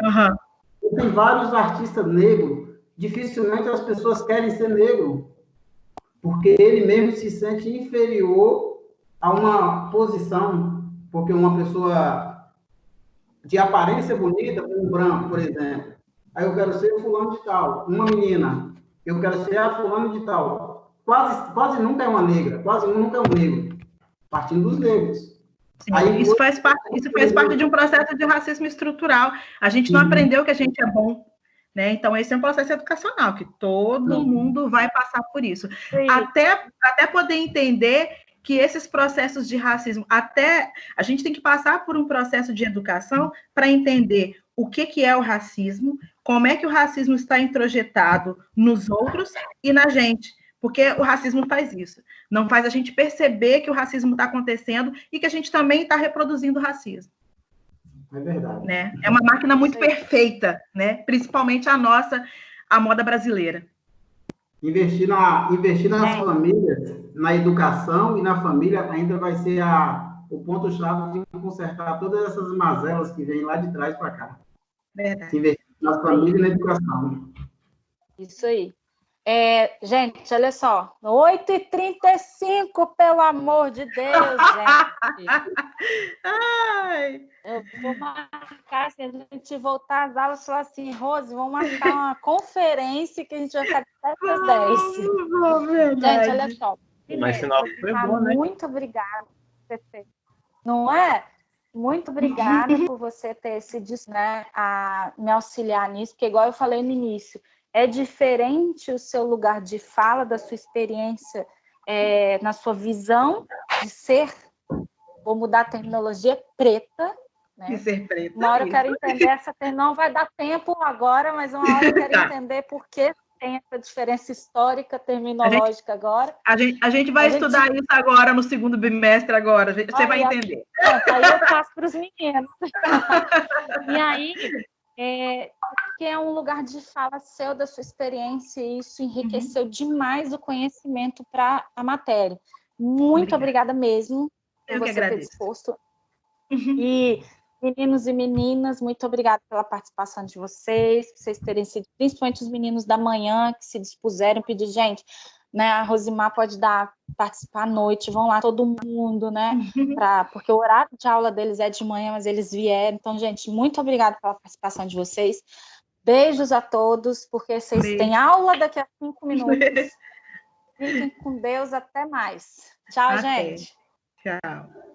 Tem vários artistas negros. Dificilmente as pessoas querem ser negro, porque ele mesmo se sente inferior a uma posição, porque uma pessoa de aparência bonita, como um branco, por exemplo, aí eu quero ser o fulano de tal. Uma menina, eu quero ser a fulano de tal. Quase nunca é uma negra, quase nunca é um negro, partindo dos negros. Aí, isso faz parte de um processo de racismo estrutural. A gente não aprendeu que a gente é bom, né? Então, esse é um processo educacional, que todo mundo vai passar por isso. Até poder entender que esses processos de racismo, a gente tem que passar por um processo de educação para entender o que é o racismo, como é que o racismo está introjetado nos outros e na gente. Porque o racismo faz isso. Não faz a gente perceber que o racismo está acontecendo e que a gente também está reproduzindo o racismo. É verdade. Né? É uma máquina muito perfeita, né? Principalmente a nossa, a moda brasileira. Investir nas famílias, na educação e na família ainda vai ser o ponto-chave de consertar todas essas mazelas que vêm lá de trás para cá. Verdade. Investir nas famílias e na educação. Isso aí. Gente, olha só, 8h35, pelo amor de Deus, gente. Ai. Eu vou marcar, se a gente voltar às aulas, falar assim, Rose, vamos marcar uma conferência que a gente vai ficar até às 10. Gente, olha só. Mas sinal foi bom, né? Muito obrigada por você, não é? Muito obrigada por você ter né, a me auxiliar nisso, porque igual eu falei no início, é diferente o seu lugar de fala, da sua experiência, na sua visão de ser, vou mudar a terminologia, preta, né? De ser preta. Uma hora eu quero entender não vai dar tempo agora, mas uma hora eu quero entender por que tem essa diferença histórica, terminológica agora. A gente vai estudar isso agora no segundo bimestre agora, você vai entender. Pronto, aí eu passo para os meninos. E aí, porque é um lugar de fala seu, da sua experiência, e isso enriqueceu demais o conhecimento para a matéria. Muito obrigada mesmo por você ter disposto. E meninos e meninas, muito obrigada pela participação de vocês, por vocês terem sido, principalmente os meninos da manhã, que se dispuseram, pedir, gente, né, a Rosimar pode participar à noite, vão lá todo mundo, né, porque o horário de aula deles é de manhã, mas eles vieram. Então, gente, muito obrigada pela participação de vocês. Beijos a todos, porque vocês têm aula daqui a 5 minutos. Fiquem com Deus, até mais. Tchau, gente. Tchau.